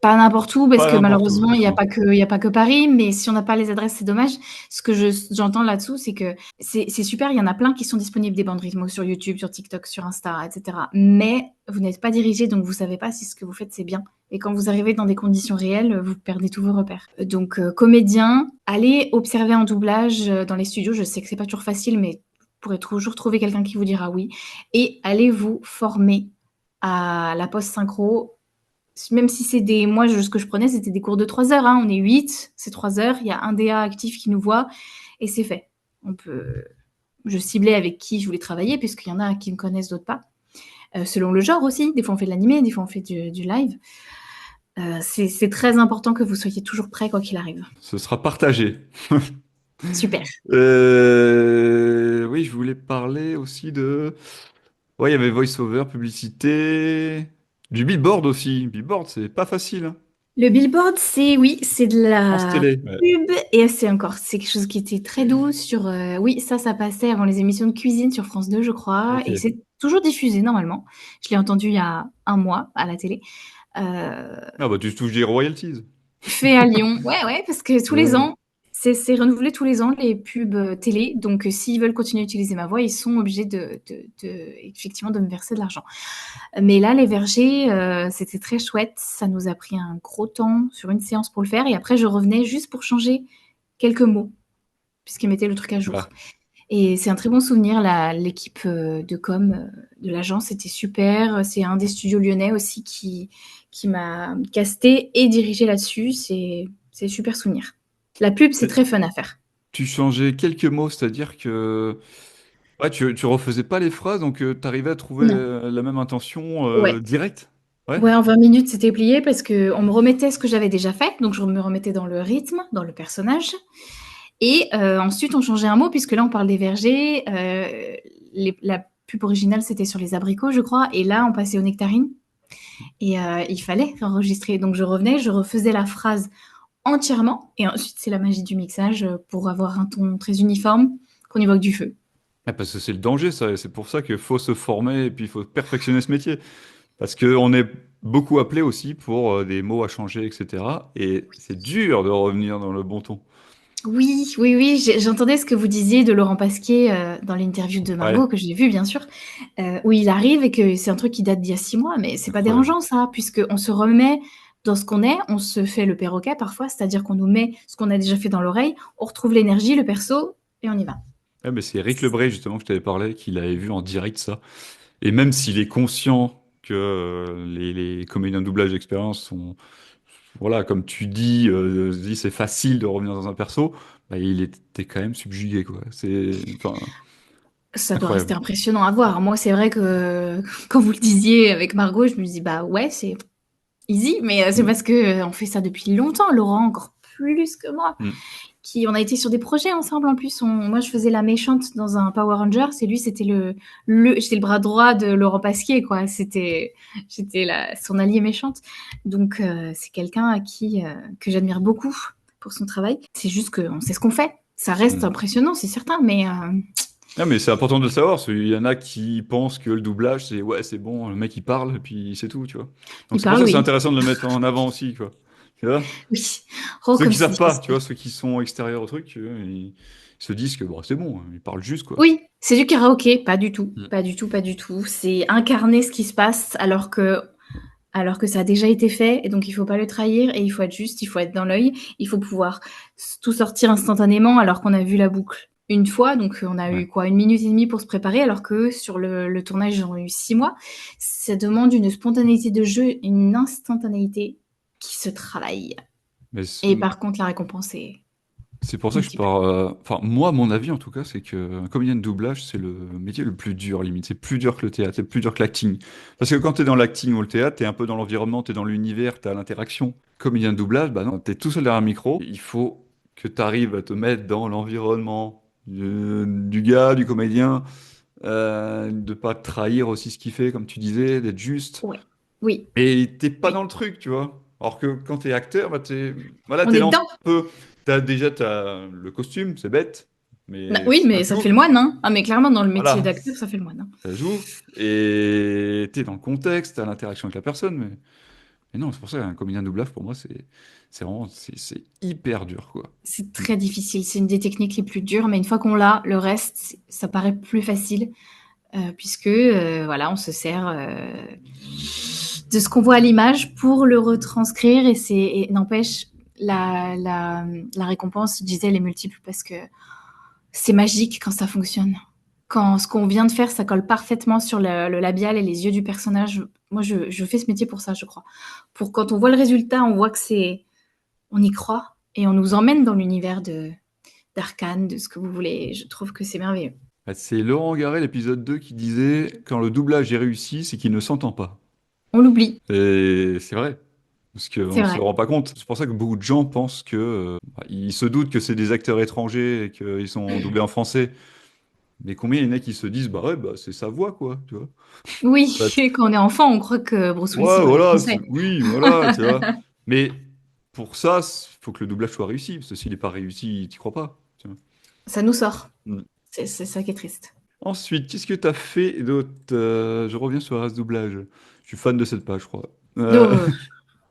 pas n'importe où, parce Pas que n'importe où, malheureusement, effectivement. il y a pas que Paris, mais si on n'a pas les adresses, c'est dommage. Ce que j'entends là-dessous, c'est que c'est super, il y en a plein qui sont disponibles des bandes rythmo sur YouTube, sur TikTok, sur Insta, etc. Mais vous n'êtes pas dirigé, donc vous savez pas si ce que vous faites c'est bien. Et quand vous arrivez dans des conditions réelles, vous perdez tous vos repères. Donc comédien, allez observer en doublage dans les studios. Je sais que c'est pas toujours facile, mais vous pourrez toujours trouver quelqu'un qui vous dira oui. Et allez vous former à la post-synchro. Même si c'est des. Moi, ce que je prenais, c'était des cours de 3 heures, hein. On est 8, c'est 3 heures. Il y a un DA actif qui nous voit et c'est fait. On peut. Je ciblais avec qui je voulais travailler, puisqu'il y en a qui me connaissent, d'autres pas. Selon le genre aussi. Des fois, on fait de l'animé, des fois, on fait du live. C'est très important que vous soyez toujours prêt quoi qu'il arrive. Ce sera partagé. Super. Oui, je voulais parler aussi de... Ouais, il y avait voice-over, publicité, du billboard aussi. Billboard, c'est pas facile, hein. Le billboard, oui, c'est de France la Télé. Ouais. pub et c'est quelque chose qui était très doux sur. Oui, ça passait avant les émissions de cuisine sur France 2, je crois, et Ok. c'est toujours diffusé normalement. Je l'ai entendu il y a un mois à la télé. Euh, Ah bah tu touches des royalties. Fait à Lyon. Ouais, ouais, parce que tous les Ouais. ans, c'est renouvelé tous les ans les pubs télé. Donc, s'ils veulent continuer à utiliser ma voix, ils sont obligés effectivement, de me verser de l'argent. Mais là, les vergers, c'était très chouette. Ça nous a pris un gros temps sur une séance pour le faire. Et après, je revenais juste pour changer quelques mots, puisqu'ils mettaient le truc à jour. Ah. Et c'est un très bon souvenir. L'équipe de com de l'agence était super. C'est un des studios lyonnais aussi qui m'a casté et dirigé là-dessus. C'est super souvenir. La pub, c'est Mais très fun à faire. tu changeais quelques mots, c'est-à-dire que ouais, tu refaisais pas les phrases, donc tu arrivais à trouver Non. la même intention Ouais. directe. Ouais. Ouais, en 20 minutes, c'était plié parce qu'on me remettait ce que j'avais déjà fait. Donc, je me remettais dans le rythme, dans le personnage. Et ensuite, on changeait un mot, puisque là, on parle des vergers. La pub originale, c'était sur les abricots, je crois. Et là, on passait aux nectarines. Et il fallait enregistrer. Donc, je revenais, je refaisais la phrase entièrement. Et ensuite, c'est la magie du mixage pour avoir un ton très uniforme, qu'on évoque du feu. Ah, parce que c'est le danger, ça, et c'est pour ça qu'il faut se former et puis il faut perfectionner ce métier. Parce qu'on est beaucoup appelé aussi pour des mots à changer, etc. Et c'est dur de revenir dans le bon ton. Oui, oui, oui, j'entendais ce que vous disiez de Laurent Pasquier dans l'interview de Ouais, Margot, que j'ai vu, bien sûr, où il arrive et que c'est un truc qui date d'il y a 6 mois, mais c'est pas incroyable. dérangeant ça, puisqu'on se remet dans ce qu'on est, on se fait le perroquet parfois, c'est-à-dire qu'on nous met ce qu'on a déjà fait dans l'oreille, on retrouve l'énergie, le perso, et on y va. Ouais, mais c'est Eric Lebray, justement, que je t'avais parlé, qu'il avait vu en direct ça. Et même s'il est conscient que les comédiens de doublage d'expérience sont, voilà, comme tu dis, c'est facile de revenir dans un perso, bah, il était quand même subjugué, quoi. C'est, enfin, Ça doit rester incroyable. impressionnant à voir. Moi, c'est vrai que quand vous le disiez avec Margot, je me dis, bah ouais, c'est easy, mais c'est Mm, parce que on fait ça depuis longtemps, Laurent, encore plus que moi. mm. On a été sur des projets ensemble en plus. Moi, je faisais la méchante dans un Power Rangers et lui, c'était j'étais le bras droit de Laurent Pasquier, quoi. J'étais son alliée méchante. Donc, c'est quelqu'un que j'admire beaucoup pour son travail. C'est juste qu'on sait ce qu'on fait. Ça reste Mm. impressionnant, c'est certain, mais Ah, mais c'est important de le savoir, parce qu'il y en a qui pensent que le doublage, c'est ouais, c'est bon, le mec il parle, et puis c'est tout, tu vois. Donc il c'est pour parle, ça que c'est oui. intéressant de le mettre en avant aussi, quoi. Tu vois? Oui. Oh, Ceux comme qui c'est savent pas, tu difficile. vois, ceux qui sont extérieurs au truc, ils se disent que bon, c'est bon, il parle juste, quoi. Oui, c'est du karaoké, pas du tout, Mm. pas du tout, pas du tout. C'est incarner ce qui se passe alors que ça a déjà été fait, et donc il faut pas le trahir, et il faut être juste, il faut être dans l'œil, il faut pouvoir tout sortir instantanément alors qu'on a vu la boucle une fois, donc on a Ouais. eu quoi, 1 minute et demie pour se préparer, alors que sur le tournage, ils ont eu 6 mois. Ça demande une spontanéité de jeu, une instantanéité qui se travaille. Mais Et par contre, la récompense est c'est pour ça que je multiple. pars. Enfin, moi, mon avis en tout cas, c'est que un comédien de doublage, c'est le métier le plus dur, limite. C'est plus dur que le théâtre, c'est plus dur que l'acting. Parce que quand t'es dans l'acting ou le théâtre, t'es un peu dans l'environnement, t'es dans l'univers, t'as l'interaction. Comédien de doublage, bah non, t'es tout seul derrière un micro. Il faut que t'arrives à te mettre dans l'environnement du gars, du comédien, de pas trahir aussi ce qu'il fait, comme tu disais, d'être juste. Ouais. Oui, Et t'es pas oui. dans le truc, tu vois. Alors que quand t'es acteur, bah voilà, On t'es est là un dedans. peu. T'as le costume, c'est bête. Bah, mais oui, ça mais ça joue. fait le moine, hein. Ah, mais clairement, dans le métier Voilà, d'acteur, ça fait le moine, hein. ça joue. Et t'es dans le contexte, t'as l'interaction avec la personne. Mais non, c'est pour ça qu'un comédien de doublage, pour moi, c'est vraiment c'est hyper dur, quoi. C'est très difficile. C'est une des techniques les plus dures, mais une fois qu'on l'a, le reste, ça paraît plus facile, puisque voilà, on se sert de ce qu'on voit à l'image pour le retranscrire, et n'empêche, la récompense, Gisèle, est multiple parce que c'est magique quand ça fonctionne. Quand ce qu'on vient de faire, ça colle parfaitement sur le labial et les yeux du personnage. Moi, je fais ce métier pour ça, je crois. Pour quand on voit le résultat, on voit que on y croit et on nous emmène dans l'univers d'Arcane, de ce que vous voulez. Je trouve que c'est merveilleux. Bah, c'est Laurent Garret, l'épisode 2, qui disait quand le doublage est réussi, c'est qu'il ne s'entend pas. On l'oublie, Et c'est vrai, parce qu'on c'est ne se vrai. rend pas compte. C'est pour ça que beaucoup de gens pensent que, ils se doutent que c'est des acteurs étrangers et qu'ils sont doublés en français. Mais combien il y en a qui se disent, bah ouais, bah c'est sa voix, quoi, tu vois. Oui, Bah, quand on est enfant, on croit que Bruce Willis, il ouais, parlait voilà, français. oui, voilà, tu vois. Mais pour ça, il faut que le doublage soit réussi, parce que s'il n'est pas réussi, t'y crois pas. Tu vois. Ça nous sort. Mm. C'est ça qui est triste. Ensuite, qu'est-ce que tu as fait d'autre? Je reviens sur la race doublage. Je suis fan de cette page, je crois. Donc,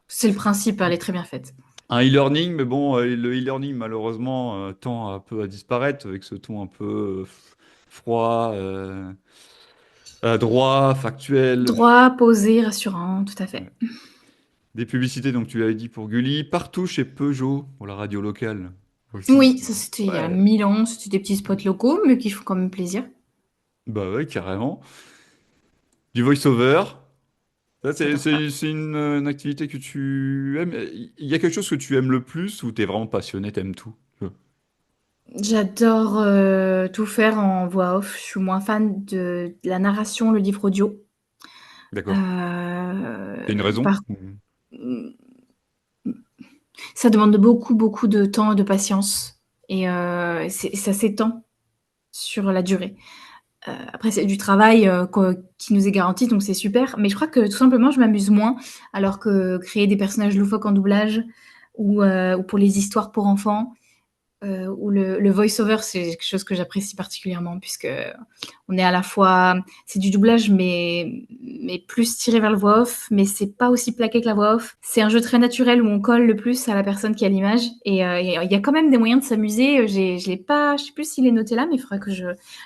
c'est le principe, elle est très bien faite. Un e-learning, mais bon, le e-learning, malheureusement, tend un peu à disparaître avec ce ton un peu froid, droit, factuel. Droit, posé, rassurant, tout à Ouais. fait. Des publicités, donc tu l'avais dit pour Gulli, partout chez Peugeot, pour la radio locale. Aussi, Oui, ça c'était il y a ouais, 1000 ans, c'était des petits spots locaux, mais qui font quand même plaisir. bah ouais, carrément. Du voice-over. Ça, J'adore ça. c'est une activité que tu aimes. Il y a quelque chose que tu aimes le plus ou t'es vraiment passionné, t'aimes tout? J'adore tout faire en voix off. Je suis moins fan de la narration, le livre audio. D'accord. T'as une Euh, raison? par- Ça demande beaucoup, beaucoup de temps et de patience. Et ça s'étend sur la durée. Après, c'est du travail qui nous est garanti, donc c'est super. Mais je crois que tout simplement, je m'amuse moins, alors que créer des personnages loufoques en doublage ou pour les histoires pour enfants, ou le voice-over, c'est quelque chose que j'apprécie particulièrement, puisque on est à la fois, c'est du doublage, mais plus tiré vers le voix off, mais c'est pas aussi plaqué que la voix off. C'est un jeu très naturel où on colle le plus à la personne qui a l'image, et il y a quand même des moyens de s'amuser. Je l'ai pas, je sais plus s'il est noté là, mais il faudrait que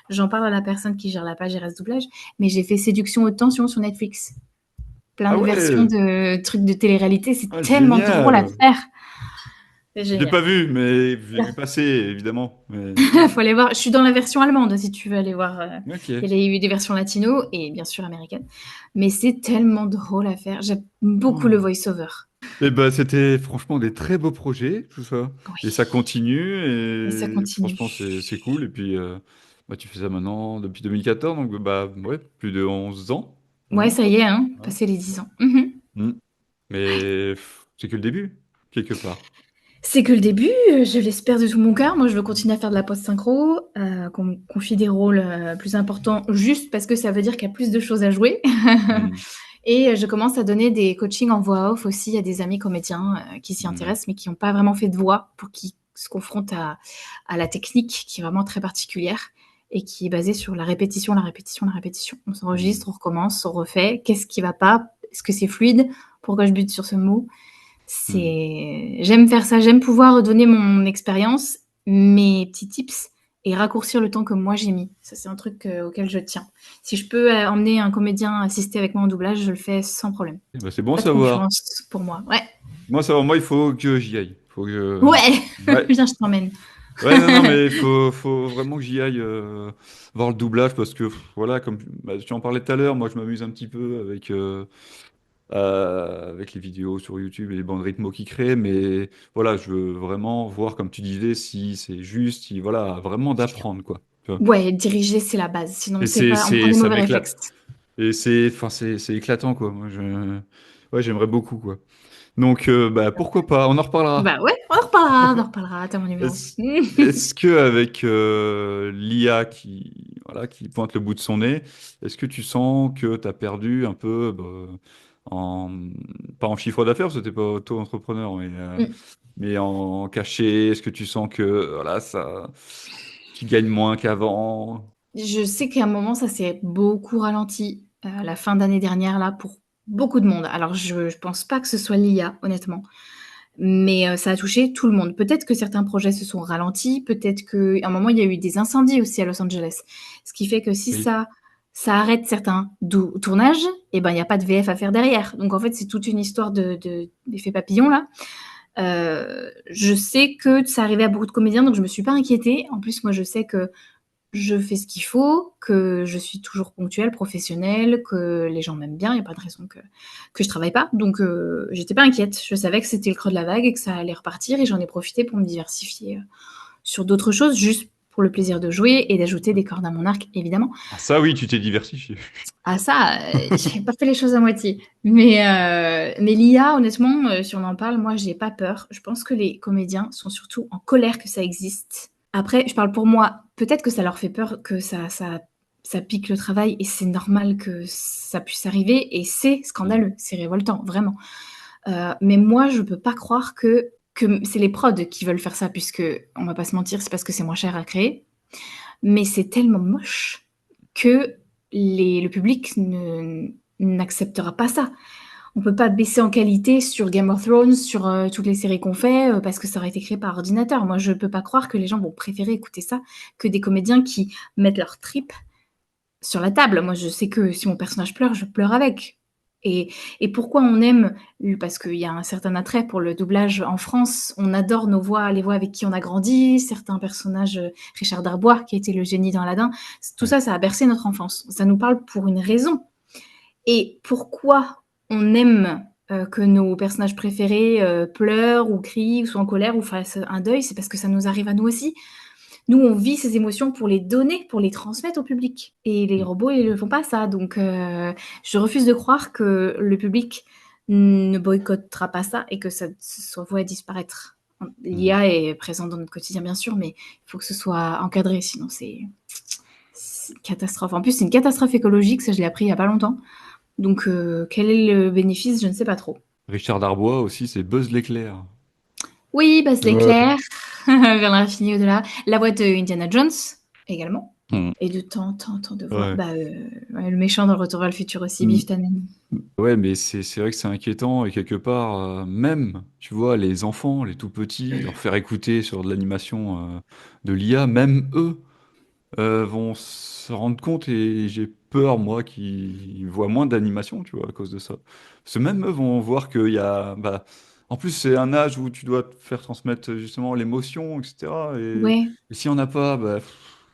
j'en parle à la personne qui gère la page RS Doublage. Mais j'ai fait Séduction haute tension sur Netflix. Plein Ah de versions ouais, de trucs de télé-réalité, c'est ah, tellement drôle à génial. faire. C'est Je l'ai génial. pas vu, mais je l'ai vu passer, évidemment. Mais... Faut aller voir. Je suis dans la version allemande si tu veux aller voir. Ok. Il y a eu des versions latino et bien sûr américaines. Mais c'est tellement drôle à faire. J'aime beaucoup le Oh. voice-over. Eh ben, c'était franchement des très beaux projets, tout ça. Et ça Oui. continue, Et ça et continue. franchement, c'est cool. Et puis, bah, tu fais ça maintenant depuis 2014, donc bah, ouais, plus de 11 ans Ouais, maintenant, ça quoi. y est, hein. Ouais. Passé les 10 ans. Mhm. Mm. Mais c'est que le début, quelque part. C'est que le début, je l'espère de tout mon cœur. Moi, je veux continuer à faire de la post-synchro, qu'on me confie des rôles plus importants, juste parce que ça veut dire qu'il y a plus de choses à jouer. Mm. Et je commence à donner des coachings en voix off aussi à des amis comédiens qui s'y Mm. intéressent, mais qui n'ont pas vraiment fait de voix, pour qu'ils se confrontent à la technique qui est vraiment très particulière et qui est basée sur la répétition, la répétition, la répétition. On Mm. s'enregistre, on recommence, on refait. Qu'est-ce qui va pas? Est-ce que c'est fluide? Pourquoi je bute sur ce mot? Mm. J'aime faire ça, j'aime pouvoir donner mon expérience, mes petits tips et raccourcir le temps que moi j'ai mis. Ça, c'est un truc auquel je tiens. Si je peux emmener un comédien assister avec moi en doublage, je le fais sans problème. Eh ben, c'est bon à Pas de savoir. concurrence pour moi. Ouais. Moi, ça, moi, il faut que j'y aille. Faut que... Ouais. Ouais. Viens, je t'emmène. Ouais, non, non, mais faut vraiment que j'y aille voir le doublage parce que, voilà, comme bah, tu en parlais tout à l'heure, moi, je m'amuse un petit peu avec les vidéos sur YouTube et les bandes rythmo qu'ils créent, mais voilà, je veux vraiment voir, comme tu disais, si c'est juste, si, voilà, vraiment d'apprendre, quoi. Tu vois. Ouais, diriger, c'est la base. Sinon, Et c'est pas, on prend des ça mauvais réflexes. m'éclate. Et enfin, c'est éclatant, quoi. Moi, ouais, j'aimerais beaucoup, quoi. Donc, bah, pourquoi pas, on en reparlera. Bah ouais, on en reparlera, t'as mon numéro. Est-ce, est-ce que avec l'IA qui, voilà, qui pointe le bout de son nez, est-ce que tu sens que tu as perdu un peu, bah, en, pas en chiffre d'affaires, parce que t'es pas auto-entrepreneur, mais en cachet, est-ce que tu sens que voilà, Tu gagnes moins qu'avant. Je sais qu'à un moment, ça s'est beaucoup ralenti, à la fin d'année dernière là, pour beaucoup de monde. Alors je pense pas que ce soit l'IA, honnêtement, mais ça a touché tout le monde. Peut-être que certains projets se sont ralentis, peut-être qu'à un moment, il y a eu des incendies aussi à Los Angeles. Ce qui fait que si Oui. ça arrête certains tournages, et ben, il y a pas de VF à faire derrière. Donc en fait, c'est toute une histoire d'effet papillon là. Je sais que ça arrivait à beaucoup de comédiens, donc je me suis pas inquiétée. En plus, moi, je sais que je fais ce qu'il faut, que je suis toujours ponctuelle, professionnelle, que les gens m'aiment bien, il n'y a pas de raison que je travaille pas. Donc, j'étais pas inquiète. Je savais que c'était le creux de la vague et que ça allait repartir et j'en ai profité pour me diversifier sur d'autres choses, juste pour le plaisir de jouer et d'ajouter des cordes à mon arc, évidemment. Ah, ça, oui, tu t'es diversifié. Ah ça, j'ai pas fait les choses à moitié. Mais l'IA, honnêtement, si on en parle, moi, j'ai pas peur. Je pense que les comédiens sont surtout en colère que ça existe. Après, je parle pour moi. Peut-être que ça leur fait peur que ça pique le travail et c'est normal que ça puisse arriver et c'est scandaleux, c'est révoltant, vraiment. Mais moi, je peux pas croire que c'est les prods qui veulent faire ça puisque, on va pas se mentir, c'est parce que c'est moins cher à créer. Mais c'est tellement moche que le public n'acceptera pas ça. On peut pas baisser en qualité sur Game of Thrones, sur toutes les séries qu'on fait, parce que ça aurait été créé par ordinateur. Moi, je peux pas croire que les gens vont préférer écouter ça que des comédiens qui mettent leurs tripes sur la table. Moi, je sais que si mon personnage pleure, je pleure avec. Et pourquoi on aime, parce qu'il y a un certain attrait pour le doublage en France, on adore nos voix, les voix avec qui on a grandi, certains personnages, Richard Darbois, qui a été le génie dans Aladdin, tout ça, ça a bercé notre enfance. Ça nous parle pour une raison. Et pourquoi on aime que nos personnages préférés pleurent ou crient ou soient en colère ou fassent un deuil, c'est parce que ça nous arrive à nous aussi. Nous, on vit ces émotions pour les donner, pour les transmettre au public. Et les robots, ils ne font pas ça. Donc, je refuse de croire que le public ne boycottera pas ça et que ça soit voué à disparaître. L'IA est présente dans notre quotidien, bien sûr, mais il faut que ce soit encadré, sinon c'est une catastrophe. En plus, c'est une catastrophe écologique, ça je l'ai appris il n'y a pas longtemps. Donc, quel est le bénéfice? Je ne sais pas trop. Richard Darbois aussi, c'est Buzz l'éclair. Oui, Buzz Ouais. l'éclair, vers l'infini et au-delà. La voix de Indiana Jones, également. Mm. Et de tant de voix. Ouais. Ouais, le méchant dans le Retour vers le futur aussi, Mm. Biff Tannen. Ouais, mais c'est vrai que c'est inquiétant et quelque part, même, tu vois, les enfants, les tout petits, leur faire écouter sur de l'animation de l'IA, même eux vont se rendre compte et j'ai peur, moi, qu'ils voient moins d'animation, tu vois, à cause de ça. Parce que même eux vont voir qu'il y a... Bah, en plus, c'est un âge où tu dois te faire transmettre justement l'émotion, etc. Ouais, Et s'il n'y en a pas, bah,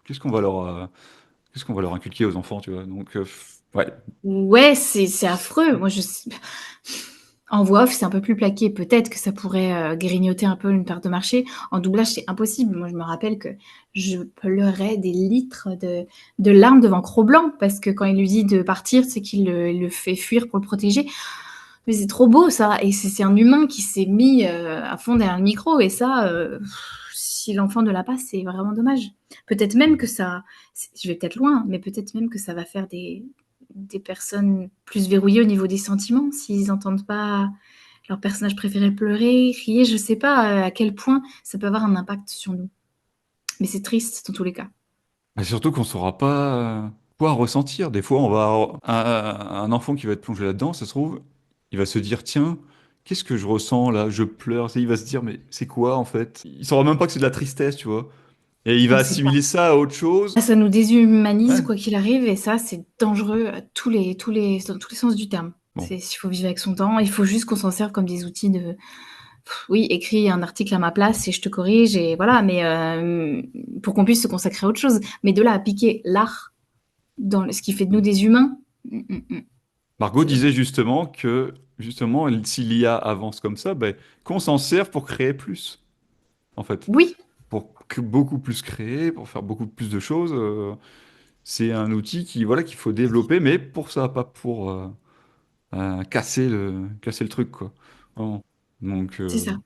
qu'est-ce qu'on va qu'est-ce qu'on va leur inculquer aux enfants, tu vois? Donc, ouais. ouais, c'est affreux. Moi, en voix off, c'est un peu plus plaqué. Peut-être que ça pourrait grignoter un peu une part de marché. En doublage, c'est impossible. Moi, je me rappelle que je pleurais des litres de larmes devant Cro-Blanc parce que quand il lui dit de partir, c'est qu'il le fait fuir pour le protéger. Mais c'est trop beau ça, et c'est un humain qui s'est mis à fond derrière le micro, et ça, si l'enfant ne l'a pas, c'est vraiment dommage. Peut-être même que ça, je vais peut-être loin, mais peut-être même que ça va faire des personnes plus verrouillées au niveau des sentiments, s'ils n'entendent pas leur personnage préféré pleurer, crier, je sais pas à quel point ça peut avoir un impact sur nous. Mais c'est triste dans tous les cas. Et surtout qu'on ne saura pas quoi ressentir. Des fois, on va avoir un enfant qui va être plongé là-dedans, ça se trouve, il va se dire, tiens, qu'est-ce que je ressens là? Je pleure. Il va se dire, mais c'est quoi en fait? Il saura même pas que c'est de la tristesse, tu vois. Et il va On sait pas. assimiler ça à autre chose. Ça nous déshumanise Ouais. quoi qu'il arrive, et ça, c'est dangereux à dans tous les sens du terme. Bon. Il faut vivre avec son temps, il faut juste qu'on s'en serve comme des outils de... Oui, écris un article à ma place et je te corrige, et voilà, mais pour qu'on puisse se consacrer à autre chose. Mais de là à piquer l'art dans ce qui fait de nous des humains, Margot c'est disait dommage. justement que, justement, si l'IA avance comme ça, ben, qu'on s'en serve pour créer plus, en fait. Oui, Pour beaucoup plus créer, pour faire beaucoup plus de choses. C'est un outil qui, voilà, qu'il faut développer, mais pour ça, pas pour casser le truc, quoi. Vraiment. Donc, c'est ça.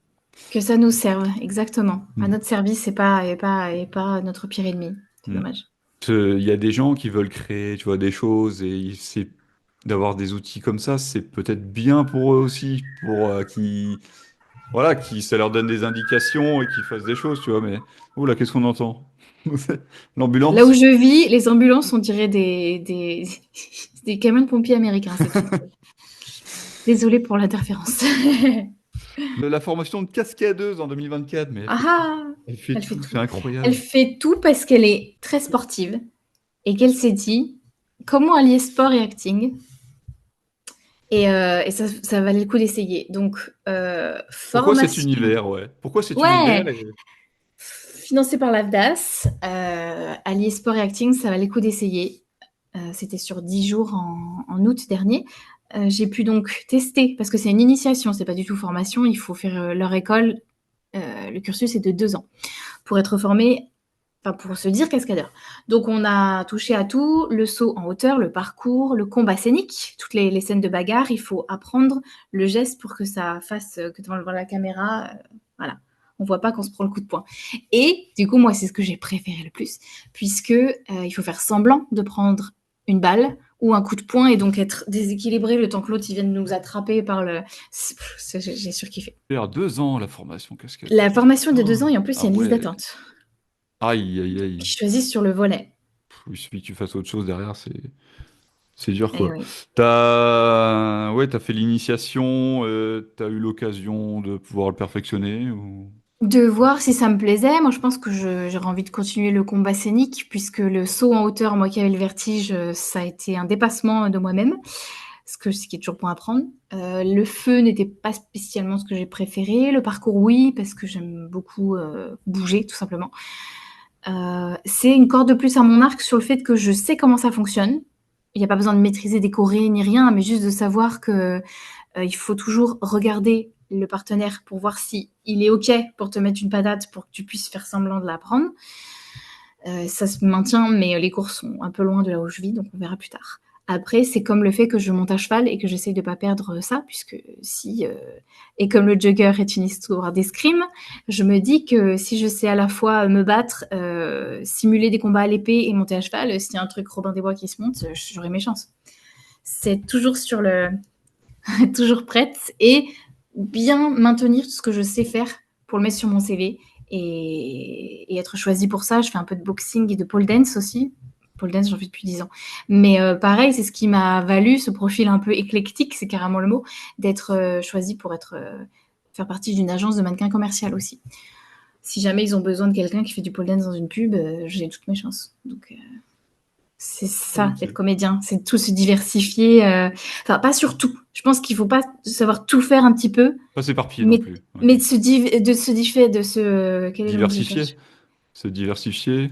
Que ça nous serve, exactement. À hmm, notre service et pas notre pire ennemi. C'est hmm. dommage. Il y a des gens qui veulent créer, tu vois, des choses et c'est d'avoir des outils comme ça, c'est peut-être bien pour eux aussi, pour voilà, qui ça leur donne des indications et qu'ils fassent des choses, tu vois. Mais oula, qu'est-ce qu'on entend? L'ambulance. Là où je vis, les ambulances, on dirait des camions de pompiers américains. C'est très drôle. Désolée pour l'interférence. La formation de cascadeuse en 2024, mais Ah ah, elle fait elle fait tout, tout. c'est incroyable. Elle fait tout parce qu'elle est très sportive et qu'elle s'est dit comment allier sport et acting. Et ça valait le coup d'essayer. Donc, Pourquoi cet formation. univers, ouais? Pourquoi cet univers Ouais, financé par l'AFDAS, allier sport et acting, ça valait le coup d'essayer. C'était sur 10 jours en août dernier. J'ai pu donc tester, parce que c'est une initiation, c'est pas du tout formation, il faut faire leur école. Le cursus est de 2 ans pour être formé, enfin pour se dire cascadeur. Donc on a touché à tout, le saut en hauteur, le parcours, le combat scénique, toutes les scènes de bagarre, il faut apprendre le geste pour que ça fasse, que devant la caméra, voilà, on voit pas qu'on se prend le coup de poing. Et du coup, moi, c'est ce que j'ai préféré le plus, puisque il faut faire semblant de prendre une balle ou un coup de poing et donc être déséquilibré le temps que l'autre il vienne nous attraper par le... J'ai surkiffé. faire 2 ans la formation cascadeuse. La formation de 2 ans et en plus, il y Ah a une liste ouais. d'attente Aïe, aïe, aïe. qui choisit sur le volet. Il suffit que tu fasses autre chose derrière, c'est dur, Eh quoi. oui. T'as fait l'initiation, t'as eu l'occasion de pouvoir le perfectionner ou... De voir si ça me plaisait. Moi, je pense que j'aurais envie de continuer le combat scénique, puisque le saut en hauteur, moi qui avais le vertige, ça a été un dépassement de moi-même, ce qui est toujours bon à apprendre. Le feu n'était pas spécialement ce que j'ai préféré. Le parcours, oui, parce que j'aime beaucoup bouger, tout simplement. C'est une corde de plus à mon arc sur le fait que je sais comment ça fonctionne. Il n'y a pas besoin de maîtriser des chorés ni rien, mais juste de savoir que il faut toujours regarder le partenaire pour voir si il est OK pour te mettre une patate pour que tu puisses faire semblant de la prendre. Ça se maintient, mais les cours sont un peu loin de là où je vis, donc on verra plus tard. Après, c'est comme le fait que je monte à cheval et que j'essaye de pas perdre ça, puisque si... et comme le jugger est une histoire d'escrime, je me dis que si je sais à la fois me battre, simuler des combats à l'épée et monter à cheval, s'il y a un truc Robin des Bois qui se monte, j'aurai mes chances. C'est toujours sur le... toujours prête et bien maintenir tout ce que je sais faire pour le mettre sur mon CV et être choisie pour ça. Je fais un peu de boxing et de pole dance aussi. Pole dance, j'en fais depuis 10 ans. Mais pareil, c'est ce qui m'a valu ce profil un peu éclectique, c'est carrément le mot, d'être choisie pour faire partie d'une agence de mannequin commercial aussi. Si jamais ils ont besoin de quelqu'un qui fait du pole dance dans une pub, j'ai toutes mes chances. Donc, c'est ça, Ok. être comédien. C'est tout se diversifier. Enfin, pas sur tout. Je pense qu'il faut pas savoir tout faire un petit peu, Pas s'éparpiller non mais, plus. Ok. mais quel est le mot que je Diversifier. cherche Se diversifier.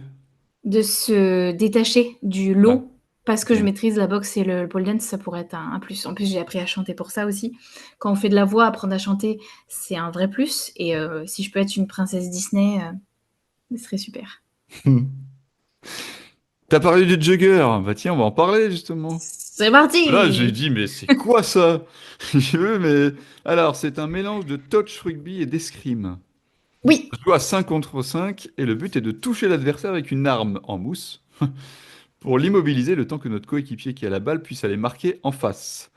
de se détacher du Ouais. lot. Parce que je Ok. maîtrise la boxe et le pole dance, ça pourrait être un plus. En plus, j'ai appris à chanter pour ça aussi. Quand on fait de la voix, apprendre à chanter, c'est un vrai plus. Et si je peux être une princesse Disney, ce serait super. T'as parlé du jugger. Bah tiens, on va en parler justement. C'est Là, j'ai parti! dit, mais c'est quoi ça? Je veux, mais... Alors, c'est un mélange de touch rugby et d'escrime. Oui, On joue à 5 contre 5 et le but est de toucher l'adversaire avec une arme en mousse pour l'immobiliser le temps que notre coéquipier qui a la balle puisse aller marquer en face.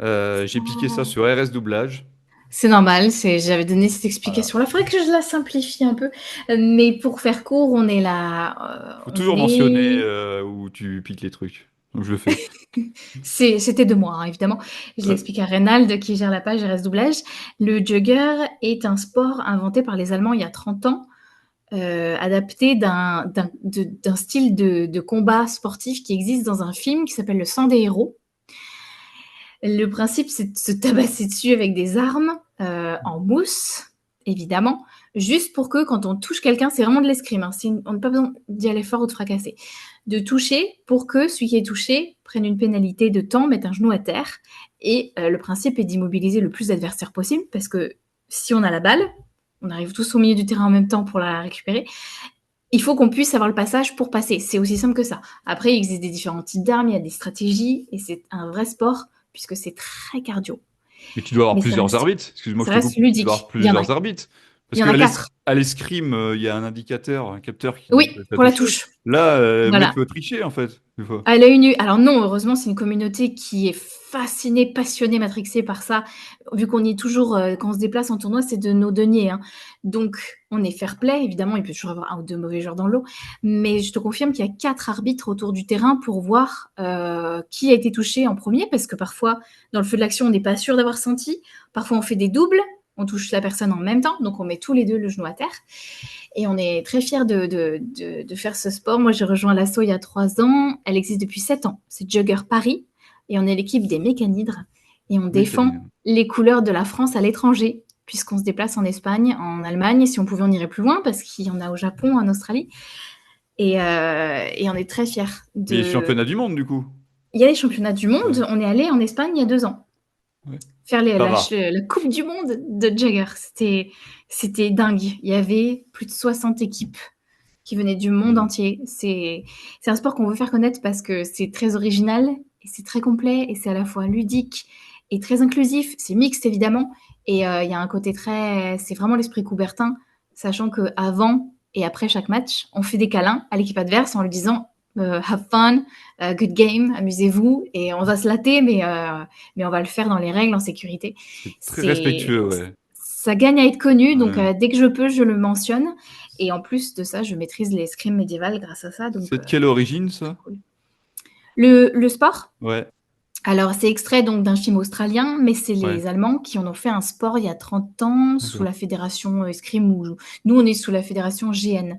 J'ai piqué ça sur RS Doublage. c'est normal, j'avais donné cette Voilà. explication-là. Il faudrait que je la simplifie un peu. Mais pour faire court, on est là. Faut On toujours mentionner est. où tu piques les trucs. Donc je le fais. C'était de moi, hein, évidemment. Je Ouais. l'explique à Reynald qui gère la page RS Doublage. Le jugger est un sport inventé par les Allemands il y a 30 ans, adapté d'un style de combat sportif qui existe dans un film qui s'appelle Le sang des héros. Le principe, c'est de se tabasser dessus avec des armes en mousse, évidemment, juste pour que quand on touche quelqu'un, c'est vraiment de l'escrime, hein, on n'a pas besoin d'y aller fort ou de fracasser. De toucher pour que celui qui est touché prenne une pénalité de temps, mette un genou à terre. Et le principe est d'immobiliser le plus d'adversaires possible, parce que si on a la balle, on arrive tous au milieu du terrain en même temps pour la récupérer. Il faut qu'on puisse avoir le passage pour passer. C'est aussi simple que ça. Après, il existe des différents types d'armes, il y a des stratégies, et c'est un vrai sport, puisque c'est très cardio. Mais tu dois avoir Mais ça plusieurs reste, arbitres. Excuse-moi, ça je te reste coupe. Tu dois avoir ludique. plusieurs arbitres. Il Parce y en a qu'à 4. à l'escrime, il y a un indicateur, un capteur qui dit Oui, que t'as pour la touché. touche. Là, le mec Voilà. peut tricher en fait, des fois. À l'œil nu. Alors non, heureusement, c'est une communauté qui est fascinée, passionnée, matrixée par ça. Vu qu'on y est toujours, quand on se déplace en tournoi, c'est de nos deniers, hein. Donc, On est fair play, évidemment, il peut toujours y avoir un ou deux mauvais joueurs dans l'eau, mais je te confirme qu'il y a 4 arbitres autour du terrain pour voir qui a été touché en premier, parce que parfois, dans le feu de l'action, on n'est pas sûr d'avoir senti. Parfois, on fait des doubles, on touche la personne en même temps, donc on met tous les deux le genou à terre. Et on est très fiers de faire ce sport. Moi, j'ai rejoint l'asso il y a 3 ans. Elle existe depuis 7 ans. C'est Jugger Paris, et on est l'équipe des mécanhydres, et on défend les couleurs de la France à l'étranger, puisqu'on se déplace en Espagne, en Allemagne. Si on pouvait, on irait plus loin, parce qu'il y en a au Japon, en Australie. Et on est très fiers. Les championnats du monde, du coup. Il y a les championnats du monde. Ouais. On est allé en Espagne il y a 2 ans. Ouais. Faire Ça va. la Coupe du Monde de Jagger. C'était dingue. Il y avait plus de 60 équipes qui venaient du monde entier. C'est un sport qu'on veut faire connaître parce que c'est très original, et c'est très complet, et c'est à la fois ludique et très inclusif. C'est mixte, évidemment. Et il y a un côté c'est vraiment l'esprit Coubertin, sachant qu'avant et après chaque match, on fait des câlins à l'équipe adverse en lui disant have fun, good game, amusez-vous, et on va se latter, mais on va le faire dans les règles, en sécurité. C'est très respectueux, ouais. Ça gagne à être connu, donc dès que je peux, je le mentionne. Et en plus de ça, je maîtrise l'escrime médiévale grâce à ça. C'est de quelle origine, ça? Le sport? Ouais. Alors, c'est extrait donc d'un film australien, mais c'est les Allemands qui en ont fait un sport il y a 30 ans sous la fédération escrime. Nous, on est sous la fédération GN,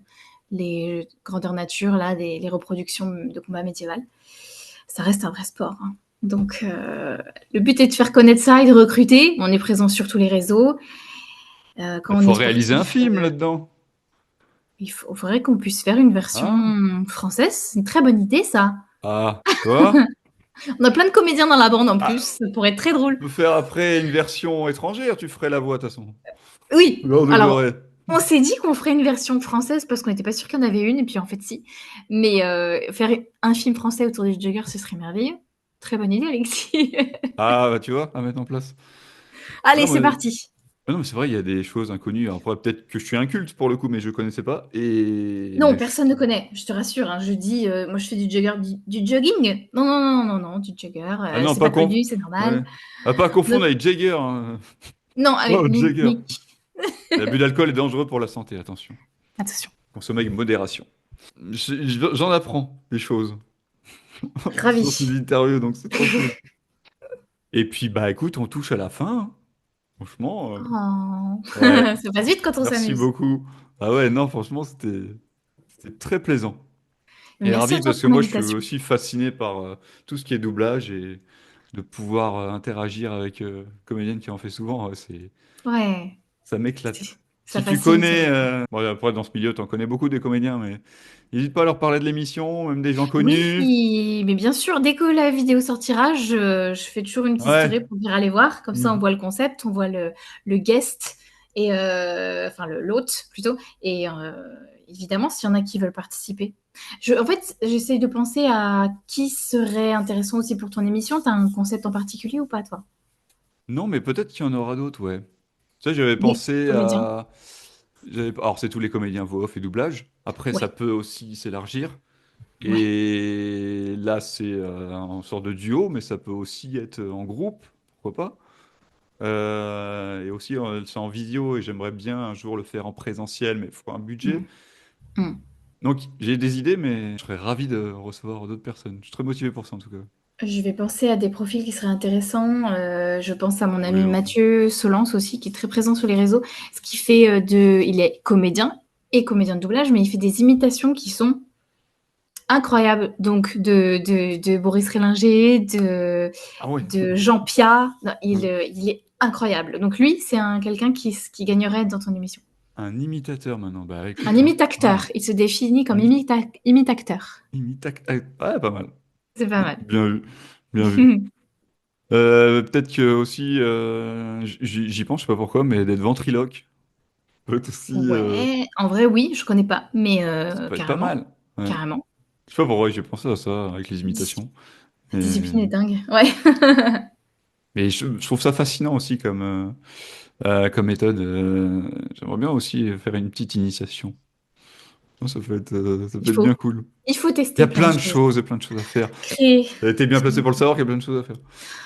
les grandeurs nature, là, les reproductions de combat médiéval. Ça reste un vrai sport. Hein. Donc, le but est de faire connaître ça et de recruter. On est présent sur tous les réseaux. Il faut réaliser un film là-dedans. Il faudrait qu'on puisse faire une version française. C'est une très bonne idée, ça. Ah, toi? On a plein de comédiens dans la bande en plus. Ça pourrait être très drôle. On peut faire après une version étrangère. Tu ferais la voix, de toute façon. Oui. Alors, ouais. on s'est dit qu'on ferait une version française parce qu'on n'était pas sûr qu'il y en avait une. Et puis, en fait, si. Mais faire un film français autour du Jugger, ce serait merveilleux. Très bonne idée, Alexis. Ah, bah tu vois, à mettre en place. Allez, c'est parti. Non, mais c'est vrai, il y a des choses inconnues. Après, peut-être que je suis inculte pour le coup, mais je connaissais pas. Non, personne ne connaît, je te rassure. Hein. Je dis, moi je fais du jugger, du jogging. Non, du jugger. non, c'est pas connu, c'est normal. Ouais. Pas confondre avec Jagger. Hein. Non, avec Jagger. L'abus d'alcool est dangereux pour la santé, attention. Attention. Consommer avec modération. J'en apprends des choses. Ravi. Dans ces interviews, donc c'est trop cool. Et puis, bah écoute, on touche à la fin. Hein. Franchement. Ça passe vite quand on s'amuse. Merci beaucoup. Ah ouais, non, franchement, c'était très plaisant. Et Merci ravi parce que moi, je suis aussi fasciné par tout ce qui est doublage et de pouvoir interagir avec comédienne qui en fait souvent. Ça m'éclate. Si tu connais, bon, après dans ce milieu, tu en connais beaucoup des comédiens, mais n'hésite pas à leur parler de l'émission, même des gens connus. Oui, mais bien sûr, dès que la vidéo sortira, je fais toujours une petite story pour dire allez voir. Comme ça, on voit le concept, on voit le guest, et enfin l'hôte plutôt. Et évidemment, s'il y en a qui veulent participer. En fait, j'essaye de penser à qui serait intéressant aussi pour ton émission. Tu as un concept en particulier ou pas, toi? Non, mais peut-être qu'il y en aura d'autres, ouais. Tu sais, j'avais pensé à... Alors, c'est tous les comédiens voix off et doublage. Après, ça peut aussi s'élargir. Et là, c'est en sorte de duo, mais ça peut aussi être en groupe, pourquoi pas. Et aussi, c'est en vidéo, et j'aimerais bien un jour le faire en présentiel, mais il faut un budget. Donc, j'ai des idées, mais je serais ravi de recevoir d'autres personnes. Je suis très motivé pour ça, en tout cas. Je vais penser à des profils qui seraient intéressants. Je pense à mon ami Mathieu Solence aussi, qui est très présent sur les réseaux. Ce qui fait il est comédien et comédien de doublage, mais il fait des imitations qui sont incroyables. Donc de Boris Rélinger, de Jean Piat. Non, il est incroyable. Donc lui, c'est quelqu'un qui gagnerait dans ton émission. Un imitateur maintenant. Bah, écoute, un imitateur. Il se définit comme imitateur. Ouais, pas mal. C'est pas mal. Bien vu. Bien vu. Peut-être que aussi, j'y pense, je sais pas pourquoi, mais d'être ventriloque. Peut-être aussi. Ouais, en vrai, oui, je connais pas, mais Ça peut être carrément. pas mal. Ouais. Carrément. Je sais pas pourquoi j'ai pensé à ça avec les imitations. La discipline est dingue. Ouais. Mais je trouve ça fascinant aussi comme méthode. J'aimerais bien aussi faire une petite initiation. Non, ça peut Il être faut, bien cool. il faut Il y tester a plein de plein de choses. choses, il y a plein de choses à faire. Créer, T'es bien placé s'il pour le savoir qu'il y a plein de choses à faire.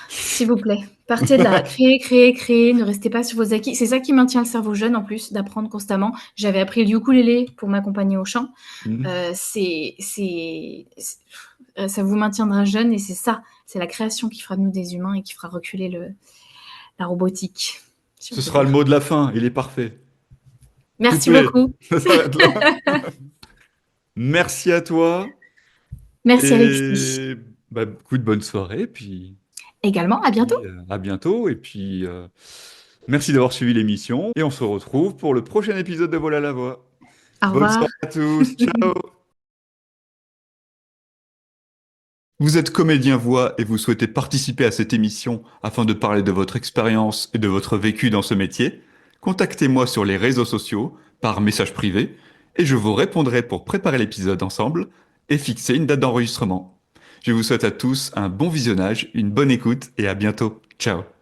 s'il vous plaît. Partez de là. Créer, créer, créer. Ne restez pas sur vos acquis. C'est ça qui maintient le cerveau jeune en plus, d'apprendre constamment. J'avais appris le ukulélé pour m'accompagner au chant. Mhm. Ça vous maintiendra jeune et c'est ça. C'est la création qui fera de nous des humains et qui fera reculer la robotique. Si on Ce peut sera le dire. mot de la fin, il est parfait. Merci Coupé. beaucoup. Ça s'arrête là. Merci à toi Merci Alexis. et bah, écoute, bonne soirée, puis, Également, à bientôt. à bientôt. Et puis, merci d'avoir suivi l'émission et on se retrouve pour le prochain épisode de Voilà la voix. Au Bonne revoir. soirée à tous, ciao! Vous êtes comédien voix et vous souhaitez participer à cette émission afin de parler de votre expérience et de votre vécu dans ce métier? Contactez-moi sur les réseaux sociaux par message privé et je vous répondrai pour préparer l'épisode ensemble et fixer une date d'enregistrement. Je vous souhaite à tous un bon visionnage, une bonne écoute et à bientôt. Ciao!